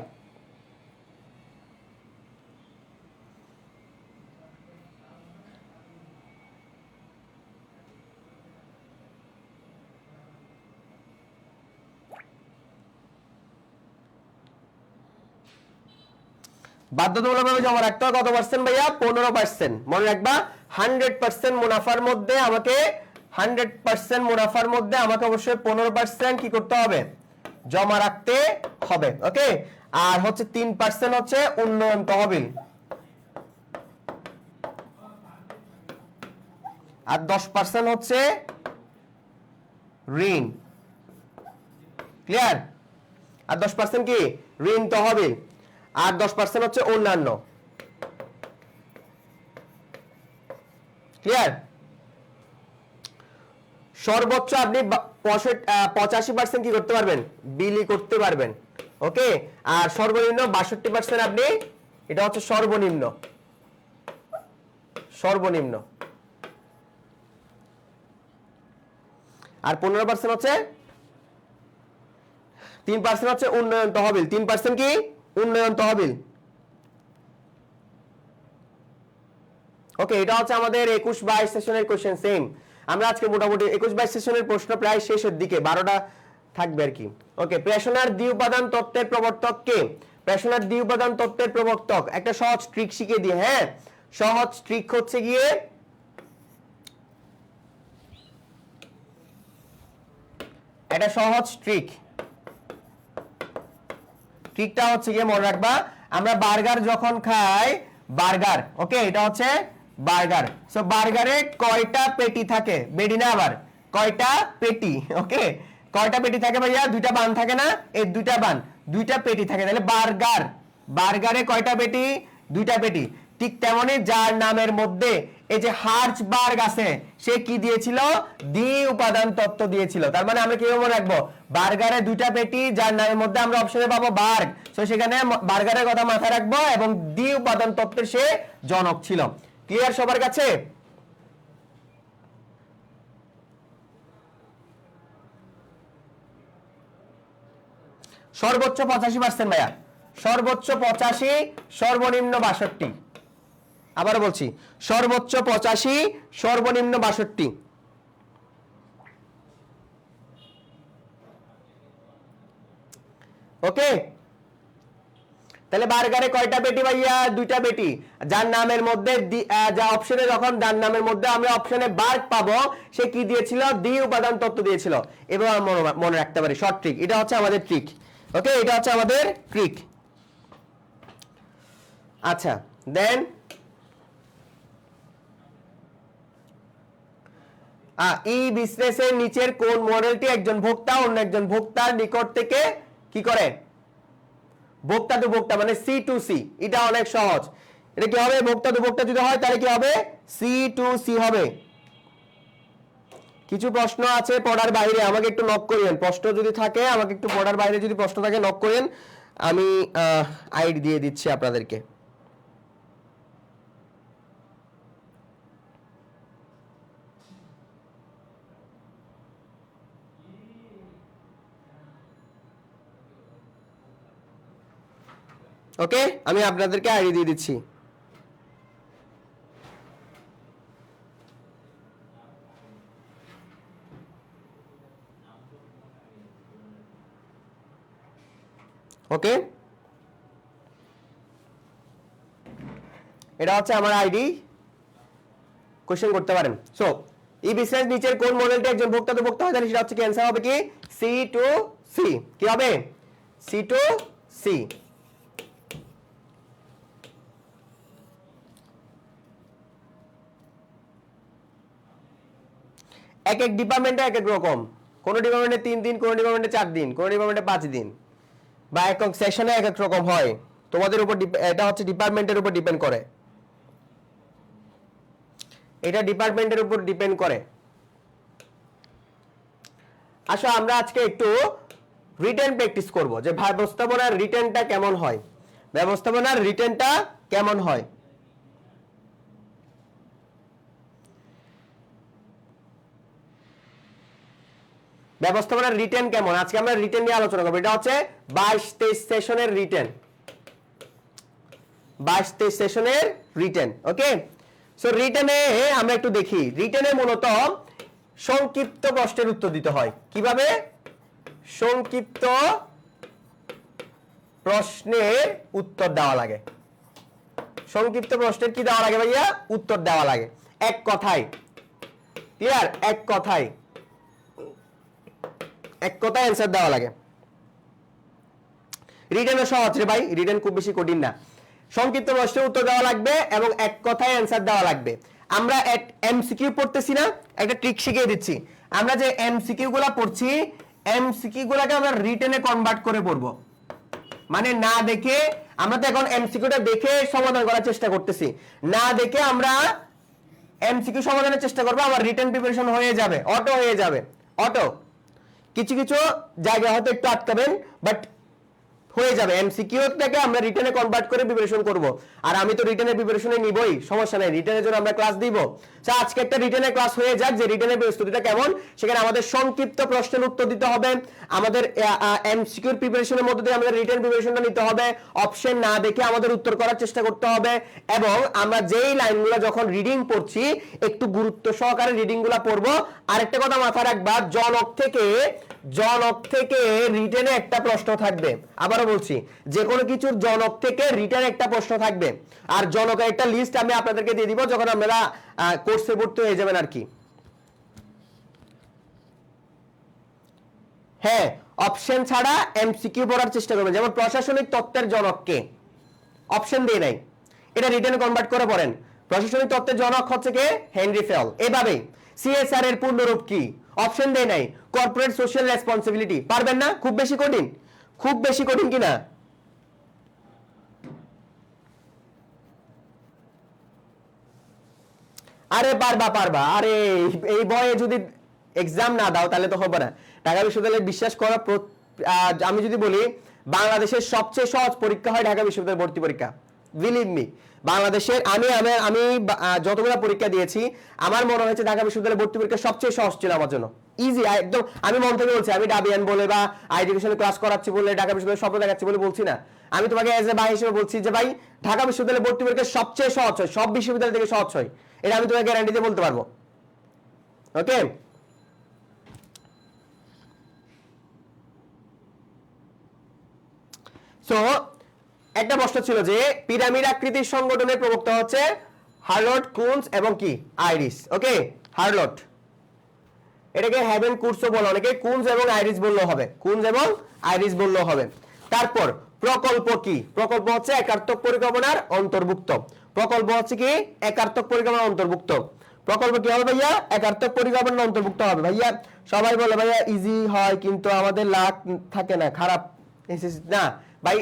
[SPEAKER 1] বাধ্যতামূলকভাবে জমা রাখতে হয় কত পার্সেন্ট ভাইয়া? 15%। মনে রাখবা, 100% মুনাফার মধ্যে আমাকে 100% মুনাফার মধ্যে আমাকে অবশ্যই 15% কি করতে হবে? জমা রাখতে হবে। ওকে, আর হচ্ছে 3% হচ্ছে উন্নয়ন তহবিল, আর 10% হচ্ছে ঋণ। ক্লিয়ার? আর 10% কি? ঋণ তহবিল, আর 10% হচ্ছে অন্যান্য। ক্লিয়ার? সর্বোচ্চ আপনি 85% কি করতে পারবেন? বিলি করতে পারবেন। ওকে, আর সর্বনিম্ন 62% আপনি, এটা হচ্ছে সর্বনিম্ন। সর্বনিম্ন। আর 15% হচ্ছে 3% হচ্ছে উন্নয়ন তহবিল। 3% কি? উন্নয়ন তহবিল। ওকে, এটা হচ্ছে আমাদের 21-22 সেশনের কোশ্চেন। সেম আমরা আজকে মোটামুটি 21-22 সেশনের প্রশ্ন প্রায় শেষের দিকে, 12টা থাকবে আর কি। ওকে, প্রেষণার দ্বি উপাদান তত্ত্বের প্রবর্তক কে? প্রেষণার দ্বি উপাদান তত্ত্বের প্রবর্তক, একটা সহজ ট্রিক শিখিয়ে দিয়ে। হ্যাঁ, সহজ ট্রিক হচ্ছে গিয়ে এটা সহজ ট্রিক। ট্রিকটা হচ্ছে গিয়ে মনে রাখবা, আমরা বার্গার যখন খাই, বার্গার, ওকে, এটা হচ্ছে বার্গার। সো বার্গারে কয়টা পেটি থাকে? বেডি না, আবার কয়টা পেটি? ওকে, কয়টা পেটি থাকে ভাইয়া? 2টা বান থাকে না? এই 2টা বান, 2টা পেটি থাকে। তাহলে বার্গার, বার্গারে কয়টা পেটি? 2টা পেটি। ঠিক তেমনি যার নামের মধ্যে এই যে হার্জবার্গ আছে, সে কি দিয়েছিল? দ্বি উপাদান তত্ত্ব দিয়েছিল। তার মানে আমরা কিভাবে মনে রাখবো? বার্গারে 2টা পেটি, যার নামের মধ্যে আমরা অপশনে পাবো বার্গ, তো সেখানে বার্গারের কথা মাথায় রাখবো, এবং দ্বি উপাদান তত্ত্বের সে জনক ছিল। ক্লিয়ার সবার কাছে? সর্বোচ্চ 85% ভাইয়া, সর্বোচ্চ 85, সর্বনিম্ন 62। আবার বলছি, সর্বোচ্চ 85, সর্বনিম্ন 62। ওকে, তাহলে বার্গারে কয়টা পেটি ভাইয়া? 2টা পেটি। যার নামের মধ্যে যা অপশনে, যখন যার নামের মধ্যে আমরা অপশনে বার্গ পাবো, সে কি দিয়েছিল? দ্বি উপাদান তত্ত্ব দিয়েছিল। এবার মনে রাখতে পারি, শর্ট ট্রিক। এটা হচ্ছে আমাদের ট্রিক। ওকে, এটা হচ্ছে আমাদের ট্রিক। আচ্ছা, দেন ই বিজনেসের নিচের কোন মডেলটি একজন ভোক্তা অন্য একজন ভোক্তার নিকট থেকে কি করে? ভোক্তা টু ভোক্তা, মানে সি টু সি। এটা অনেক সহজ। এটা কি হবে? ভোক্তা টু ভোক্তা যদি হয় তাহলে কি হবে? সি টু সি হবে। কিছু প্রশ্ন আছে পড়ার বাইরে, আমাকে একটু নক করেন। প্রশ্ন যদি থাকে আমাকে একটু পড়ার বাইরে যদি প্রশ্ন থাকে নক করেন, আমি আইডি দিয়ে দিচ্ছি আপনাদেরকে। ওকে, আমি আপনাদেরকে আইডি দিয়ে দিচ্ছি। ওকে, এটা হচ্ছে আমার আইডি, কোশ্চেন করতে পারেন। সো এই বিশেষ নিচের কোন মডেলটি একজন ভোক্তা তো ভোক্তা হয় জানি, সেটা হচ্ছে কি অ্যান্সার হবে কি সি টু সি। কি হবে? C to C. এক এক ডিপার্টমেন্টে এক এক রকম, কোন ডিপার্টমেন্টে 3 দিন, কোন ডিপার্টমেন্টে 4 দিন, কোন ডিপার্টমেন্টে 5 দিন, বা এক এক সেশনে এক এক রকম হয়। তোমাদের উপর এটা হচ্ছে ডিপার্টমেন্টের উপর ডিপেন্ড করে, এটা ডিপার্টমেন্টের উপর ডিপেন্ড করে। আসো আমরা আজকে একটু রিটেন প্র্যাকটিস করব, যে ব্যবস্থাপনার রিটেনটা কেমন হয়, ব্যবস্থাপনার রিটেনটা কেমন হয়। ব্যবস্থাপনার রিটেন কেমন, আজকে আমরা রিটেন নিয়ে আলোচনা করব। এটা হচ্ছে 22-23 সেশনের রিটেন, 22-23 সেশনের রিটেন। ওকে, সো রিটেনে আমরা একটু দেখি। রিটেনে মূলত সংক্ষিপ্ত প্রশ্নের উত্তর দিতে হয়। কিভাবে? সংক্ষিপ্ত প্রশ্নের উত্তর দেওয়া লাগে। সংক্ষিপ্ত প্রশ্নের কি দেওয়া লাগে ভাইয়া? উত্তর দেওয়া লাগে এক কথায়। ক্লিয়ার? এক কথায়, এক কথায় অ্যান্সার দেওয়া লাগে। রিটেনও সহজ রে ভাই, রিটেন খুব বেশি কঠিন না। সংক্ষিপ্ত প্রশ্নের উত্তর দেওয়া লাগবে এবং এক কথায় অ্যান্সার দেওয়া লাগবে। আমরা এমসিকিউ পড়তেছি না, একটা ট্রিক শিখিয়ে দিচ্ছি। আমরা যে এমসিকিউ গুলা পড়ছি, এমসিকিউ গুলাকে আমরা রিটেনে কনভার্ট করে পড়বো। মানে না দেখে, আমরা তো এখন এমসিকিউটা দেখে সমাধান করার চেষ্টা করতেছি, না দেখে আমরা এমসিকিউ সমাধানের চেষ্টা করবো, আমার রিটেন প্রিপারেশন হয়ে যাবে, অটো হয়ে যাবে, অটো। কিছু কিছু জায়গা হয়তো একটু আটকাবেন, বাট হয়ে যাবে। এমসিকিউটাকে আমরা রিটেনে কনভার্ট করে প্রিপারেশন করব। আর আমি তো রিটেনের প্রিপারেশনে নিবই, সমস্যা নাই, রিটেনের জন্য আমরা ক্লাস দিব। সো আজকে একটা রিটেনের ক্লাস হয়ে যাক, যে রিটেনের প্রস্তুতিটা কেমন। সেখানে আমাদের সংক্ষিপ্ত প্রশ্নের উত্তর দিতে হবে, আমাদের এমসিকিউর প্রিপারেশনের মধ্যে দিয়ে আমাদের রিটেন প্রিপারেশনটা নিতে হবে, অপশন না দেখে আমাদের উত্তর করার চেষ্টা করতে হবে। এবং আমরা যেই লাইনগুলো যখন রিডিং পড়ছি একটু গুরুত্ব সহকারে রিডিংগুলো পড়বো। আরেকটা কথা মাথায় রাখবা, জনক থেকে রিটেনে একটা প্রশ্ন থাকবে। আবারও বলছি, যে কোনো কিছুর জনক থেকে রিটেনে একটা প্রশ্ন থাকবে। আর জনকের একটা লিস্ট আমি আপনাদেরকে দিয়ে দিব যখন আপনারা কোর্সে ভর্তি হয়ে যাবেন আর কি। হ্যাঁ, অপশন ছাড়া এমসিকিউ পড়ার চেষ্টা করবেন। যেমন প্রশাসনিক তত্ত্বের জনককে অপশন দিয়ে নাই, এটা রিটেনে কনভার্ট করে পড়েন। প্রশাসনিক তত্ত্বের জনক হচ্ছে কে? Henri Fayol. এভাবে সিএসআর এর পূর্ণরূপ কি? অপশন দেয় নাই। Corporate social responsibility. পারবেন না? খুব বেশি কঠিন? খুব বেশি কঠিন কিনা? আরে পারবা। আরে এই বয়ে যদি এক্সাম না দাও তাহলে তো হবে না। ঢাকা বিশ্ববিদ্যালয়ে বিশ্বাস করা, আমি যদি বলি বাংলাদেশের সবচেয়ে সহজ পরীক্ষা হয় ঢাকা বিশ্ববিদ্যালয়ের ভর্তি পরীক্ষা। বিলিভ মি, বাংলাদেশের আমি যতগুলো পরীক্ষা দিয়েছি, আমার মনে হয়েছে ঢাকা বিশ্ববিদ্যালয়ের ভর্তি পরীক্ষা সবচেয়ে সহজ ছিল আমার জন্য। ইজি একদম, আমি মন থেকে বলছি। আমি ডাবিয়ান বলে বা এডুকেশনে ক্লাস করাচ্ছি বলে, ঢাকা বিশ্ববিদ্যালয়ের স্বপ্ন দেখাচ্ছি বলে বলছি না। আমি তোমাকে এজ এ ভাই হিসেবে বলছি যে ভাই, ঢাকা বিশ্ববিদ্যালয়ের ভর্তি পরীক্ষা সবচেয়ে সহজ হয়, সব বিশ্ববিদ্যালয় থেকে সহজ হয়। এটা আমি তোমাকে গ্যারান্টি দিয়ে বলতে পারবো। ওকে, সো একটা প্রশ্ন ছিল যে পিরামিড আকৃতির সংগঠনের প্রবক্তা হচ্ছে হার্লট, কুনস এবং কি আইরিস। ওকে, হার্লট, এটাকে হ্যাভেন কুটসও বলা, অনেকে কুনস এবং আইরিস বললেও হবে, কুনস এবং আইরিস বললেও হবে। তারপর প্রকল্প কি? প্রকল্প হচ্ছে একার্থক পরিকল্পনার অন্তর্ভুক্ত। প্রকল্প হচ্ছে কি? একার্থক পরিকল্পনার অন্তর্ভুক্ত। প্রকল্প কি হবে ভাইয়া? একার্থক পরিকল্পনার অন্তর্ভুক্ত হবে। ভাইয়া সবাই বলে ভাইয়া ইজি হয়, কিন্তু আমাদের লাক থাকে না, খারাপ না ভাই।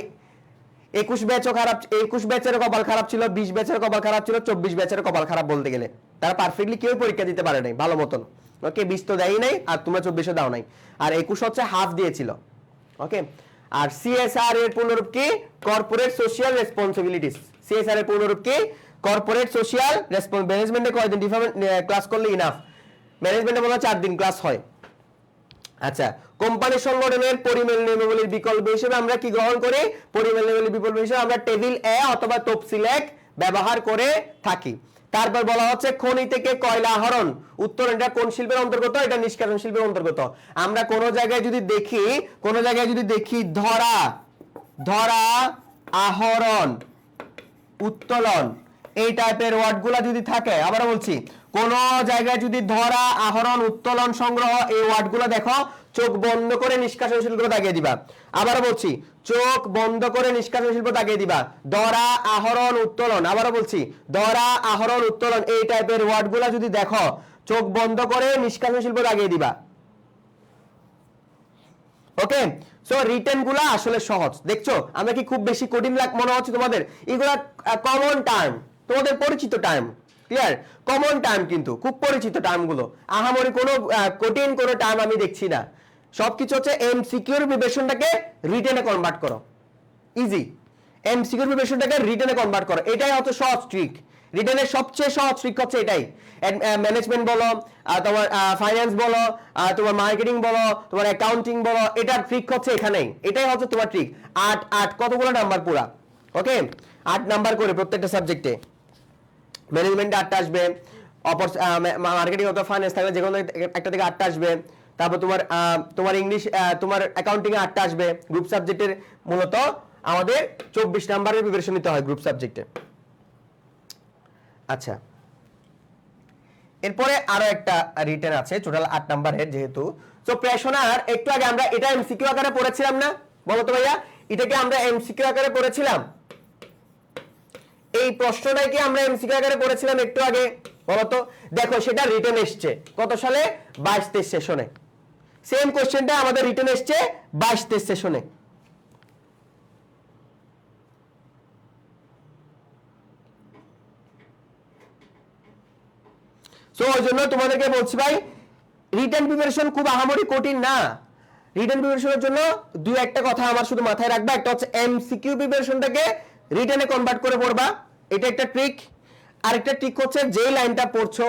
[SPEAKER 1] 21 ব্যাচও খারাপ, 21 ব্যাচের কপাল খারাপ ছিল, 20 ব্যাচের কপাল খারাপ ছিল, 24 ব্যাচের কপাল খারাপ বলতে গেলে। তারা পারফেক্টলি কেউ পরীক্ষা দিতে পারে নাই ভালো মতন। ওকে 20 তো দেয়ই নাই, আর তোমরা 24 দাও নাই, আর 21 হচ্ছে হাফ দিয়েছিল। ওকে, আর সিএসআর এর পূর্ণরূপ কি? Corporate social responsibilities. সিএসআর এর পূর্ণরূপ কি? Corporate social response. ম্যানেজমেন্টে কয়দিন ক্লাস করলে ইনাফ? ম্যানেজমেন্টে বলা 4 দিন ক্লাস হয়। আচ্ছা, কোম্পানি সংগঠনের পরিমেল নিয়মাবলীর বিকল্প হিসেবে আমরা কি গ্রহণ করি? পরিমেল নিয়মাবলীর বিকল্প হিসেবে আমরা টেবিল এ অথবা তফসিল 1 ব্যবহার করে থাকি। তারপর বলা হচ্ছে খনি থেকে কয়লা আহরণ। উত্তর, এটা কোন শিল্পের অন্তর্গত? এটা নিষ্কাশন শিল্পের অন্তর্গত। আমরা কোন জায়গায় যদি দেখি ধরা, আহরণ, উত্তোলন, এই টাইপের ওয়ার্ডগুলো যদি থাকে, আবারও বলছি, কোন জায়গায় যদি ধরা, আহরণ, উত্তোলন, সংগ্রহ, এই ওয়ার্ডগুলো দেখো, চোখ বন্ধ করে নিষ্কাশন শিল্প দাগিয়ে দিবা। আবারও বলছি, চোখ বন্ধ করে নিষ্কাশন শিল্প দাগিয়ে দিবা। ধরা, আহরণ, উত্তোলন, আবারও বলছি, ধরা, আহরণ, উত্তোলন, এই টাইপের ওয়ার্ডগুলো যদি দেখো, চোখ বন্ধ করে নিষ্কাশন শিল্প দাগিয়ে দিবা। ওকে, সো রিটেন গুলা আসলে সহজ। দেখছো আমরা কি খুব বেশি কঠিন মনে হচ্ছে তোমাদের? এগুলা কমন টার্ম, তোমাদের পরিচিত টার্ম। ক্লিয়ার? কমন টার্ম, কিন্তু খুব পরিচিত টার্ম গুলো। আহামরি কোনো কঠিন কোনো টার্ম আমি দেখছি না। সবকিছু হচ্ছে এমসিকিউর প্রিপারেশনটাকে রিটেনে কনভার্ট করো। ইজি। এমসিকিউর প্রিপারেশনটাকে রিটেনে কনভার্ট করো, এটাই হচ্ছে সহজ ট্রিক। রিটেনের সবচেয়ে সহজ ট্রিক হচ্ছে এটাই। ম্যানেজমেন্ট বলো, তোমার ফাইন্যান্স বলো, তোমার মার্কেটিং বলো, তোমার অ্যাকাউন্টিং বলো, এটার ট্রিক হচ্ছে এখানেই। এটাই হচ্ছে তোমার ট্রিক। 8 কতগুলো নাম্বার পুরা? ওকে, 8 নাম্বার করে প্রত্যেকটা সাবজেক্টে। ম্যানেজমেন্টে 8টা আসবে, মার্কেটিং অথবা ফাইন্যান্স থাকলে যে কোনো একটা থেকে 8টা আসবে। তারপর তোমার ইংলিশ, তোমার অ্যাকাউন্টিং এ 8টা আসবে। গ্রুপ সাবজেক্টের মূলত আমাদের 24 নাম্বারের প্রিপারেশন নিতে হয় গ্রুপ সাবজেক্টে। আচ্ছা, এরপরে আরো একটা রিটেন আছে টোটাল 8 নাম্বারের যেহেতু। সো প্রেষণার একটু আগে আমরা এটা এমসিকিউ আকারে পড়েছিলাম না? বলো তো ভাইয়া, এটাকে আমরা এমসিকিউ আকারে পড়েছিলাম? এই প্রশ্নটাই কি আমরা এমসিকিউ আকারে পড়েছিলাম একটু আগে? বলো তো। দেখো সেটা রিটেন এসছে কত সালে? 22-23 সেশনে। সেম কোশ্চেনটা আমাদের রিটেন এসছে 22-23 সেশনে। সো ওই জন্য তোমাদেরকে বলছি ভাই, রিটেন প্রিপারেশন খুব আহামরি কঠিন না। রিটেন প্রিপারেশনের জন্য দুই একটা কথা আমার শুধু মাথায় রাখবা। একটা হচ্ছে এমসিকিউ প্রিপারেশনটাকে রিটেনে কনভার্ট করে পড়বা, এটা একটা ট্রিক। আরেকটা ট্রিক হচ্ছে যেই লাইনটা পড়ছো,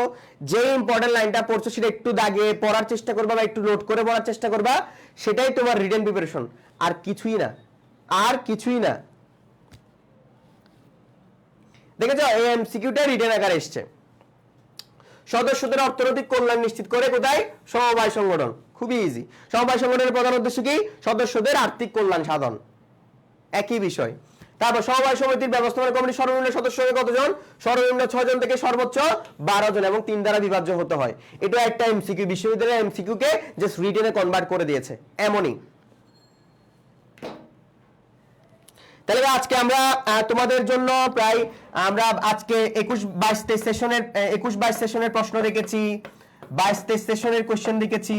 [SPEAKER 1] যেই ইম্পর্টেন্ট লাইনটা পড়ছো, সেটা একটু দাগে পড়ার চেষ্টা করবা বা একটু নোট করে পড়ার চেষ্টা করবা। সেটাই তোমার রিটেন প্রিপারেশন, আর কিছুই না, আর কিছুই না। দেখেছো, এই এমসিকিউটা রিটেন আকারে এসছে। সদস্যদের অর্থনৈতিক কল্যাণ নিশ্চিত করে কোথায়? সমবায় সংগঠন। খুবই ইজি। সমবায় সংগঠনের প্রধান উদ্দেশ্য কি? সদস্যদের আর্থিক কল্যাণ সাধন। একই বিষয়। তারপর সমবায় সমিতির ব্যবস্থাপনা কমিটির সর্বনিম্ন সদস্য কতজন? সর্বনিম্ন 6 জন থেকে সর্বোচ্চ 12 জন, এবং 3 দ্বারা বিভাজ্য হতে হয়। এটা একটা এমসিকিউ, বিশ্ববিদ্যালয়ের এমসিকিউ কে জাস্ট রিটেনে কনভার্ট করে দিয়েছে, এমনই। তাহলে আজকে আমরা তোমাদের জন্য প্রায় আমরা আজকে 21-22 সেশনের প্রশ্ন রেখেছি, 22-23 সেশনের কোশ্চেন দেখেছি।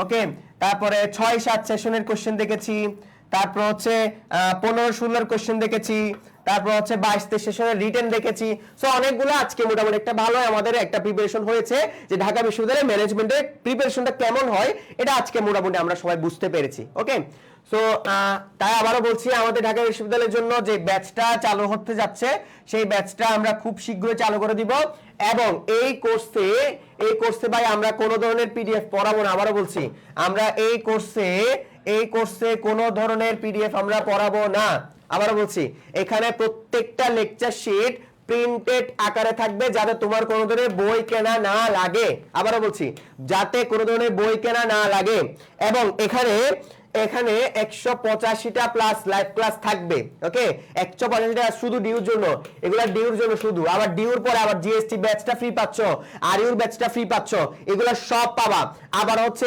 [SPEAKER 1] ওকে, তারপরে 6-7 সেশনের কোশ্চেন দেখেছি, তারপর হচ্ছে 15-16 কোশ্চেন দেখেছি, তারপর হচ্ছে 22-23 সেশনের রিটেন দেখেছি। সো অনেকগুলো আজকে মোটামুটি একটা ভালো আমাদের একটা প্রিপারেশন হয়েছে যে ঢাকা বিশ্ববিদ্যালয়ের ম্যানেজমেন্টের প্রিপারেশনটা কেমন হয়, এটা আজকে মোটামুটি আমরা সবাই বুঝতে পেরেছি। ওকে, সো তাই আবারও বলছি, আমাদের ঢাকা বিশ্ববিদ্যালয়ের জন্য যে ব্যাচটা চালু হতে যাচ্ছে, সেই ব্যাচটা আমরা খুব শীঘ্রই চালু করে দিব। এবং এই কোর্সে ভাই আমরা কোনো ধরনের পিডিএফ পড়াবো না। আবারও বলছি, আমরা এই কোর্সে কোনো ধরনের পিডিএফ আমরা পড়াবো না। আবারও বলছি, এখানে প্রত্যেকটা লেকচার শিট প্রিন্টেড আকারে থাকবে, যাতে তোমার কোনো ধরনের বই কেনা না লাগে। আবারও বলছি, যাতে কোনো ধরনের বই কেনা না লাগে। এবং এখানে 185টা প্লাস লাইভ ক্লাস থাকবে। ওকে, 185টা শুধু ডিউর জন্য, এগুলা ডিউর জন্য শুধু। আবার ডিউর পরে আবার জিএসটি ব্যাচটা ফ্রি পাচ্ছ, আরইউর ব্যাচটা ফ্রি পাচ্ছ, এগুলা সব পাবা। আবার হচ্ছে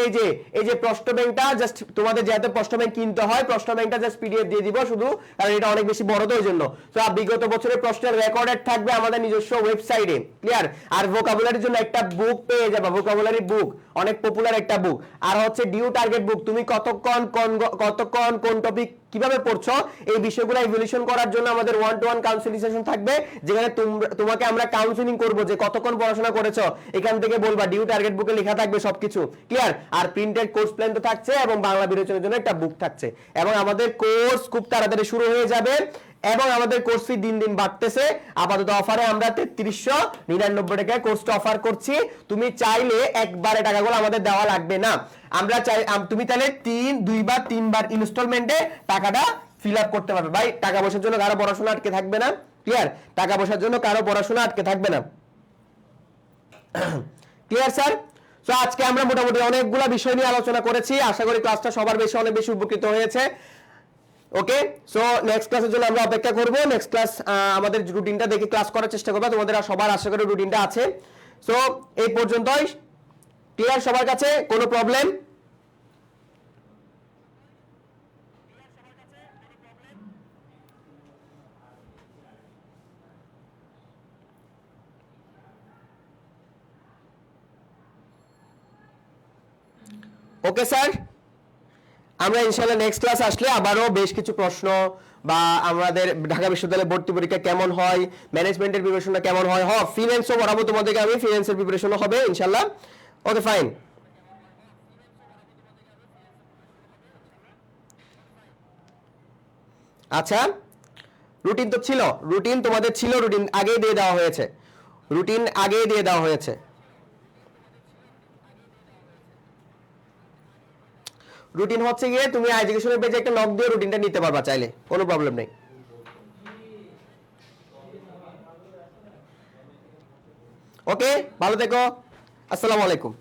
[SPEAKER 1] এই যে প্রশ্ন ব্যাংকটা জাস্ট তোমাদের যেহেতু প্রশ্ন ব্যাংক কিনতে হয়, প্রশ্ন ব্যাংকটা জাস্ট পিডিএফ দিয়ে দিব শুধু, কারণ এটা অনেক বেশি বড় তো ওই জন্য। তো বিগত বছরের প্রশ্নের রেকর্ডেড থাকবে আমাদের নিজস্ব ওয়েবসাইটে। ক্লিয়ার? আর ভোকাবুলারির জন্য একটা বুক পেয়ে যাবে, ভোকাবুলারি বুক, অনেক পপুলার একটা বুক। আর হচ্ছে ডিউ টার্গেট বুক, তুমি কতক্ষণ কোন টপিক কিভাবে পড়ছো এই বিষয়গুলো ইভ্যালুয়েশন করার জন্য আমাদের 1-to-1 কাউন্সেলিং সেশন থাকবে, যেখানে তোমাকে আমরা কাউন্সেলিং করব যে কতক্ষণ পড়াশোনা করেছো, এখান থেকে বলবা, ডিউ টার্গেট বুকে লেখা থাকবে সবকিছু ক্লিয়ার। আর প্রিন্টেড কোর্স প্ল্যান তো থাকছে এবং বাংলা বিরোচনের জন্য একটা বুক থাকছে। এবং আমাদের কোর্স খুব তাড়াতাড়ি শুরু হয়ে যাবে এবং আমাদের কোর্স ফি দিন দিন বাড়তেছে। আপাতত অফারে আমরা 3399 টাকায় কোর্সটা অফার করছি। তুমি চাইলে একবারে টাকাগুলো আমাদের দেওয়া লাগবে না, আমরা চাই তুমি তাহলে 2 বা 3 বার ইনস্টলমেন্টে টাকাটা ফিল আপ করতে পারবে। ভাই টাকা পয়সার জন্য কারো পড়াশোনা আটকে থাকবে না, ক্লিয়ার? টাকা পয়সার জন্য কারো পড়াশোনা আটকে থাকবে না, ক্লিয়ার স্যার? সো আজকে আমরা মোটামুটি অনেকগুলো বিষয় নিয়ে আলোচনা করেছি, আশা করি ক্লাসটা সবার অনেক বেশি উপকৃত হয়েছে। ওকে, সো নেক্সট ক্লাসের জন্য আমরা অপেক্ষা করব। নেক্সট ক্লাস আমাদের রুটিনটা দেখে ক্লাস করার চেষ্টা করব, তোমাদের সবার আশা করি রুটিনটা আছে। সো এই পর্যন্তই, ক্লিয়ার সবার কাছে? কোনো প্রবলেম? ওকে স্যার, আমরা ইনশাআল্লাহ নেক্সট ক্লাস আসলে আবারও বেশ কিছু প্রশ্ন বা আমাদের ঢাকা বিশ্ববিদ্যালয়ে ভর্তি পরীক্ষা কেমন হয়, ম্যানেজমেন্টের প্রিপারেশনটা কেমন হয়, ফিনান্সও পড়াবো তোমাদেরকে আমি, ফিনান্সের প্রিপারেশনও হবে ইনশাআল্লাহ। Okay fine. আচ্ছা, রুটিন তো ছিল, রুটিন তোমাদের ছিল, রুটিন আগেই দিয়ে দেওয়া হয়েছে, রুটিন আগেই দিয়ে দেওয়া হয়েছে। রুটিন হচ্ছে গিয়ে তুমি এডুকেশনের পেজে একটা নক দিয়ে রুটিনটা নিতে পারবা চাইলে, কোনো প্রবলেম নেই। ওকে, ভালো থেকো, আসসালামু আলাইকুম।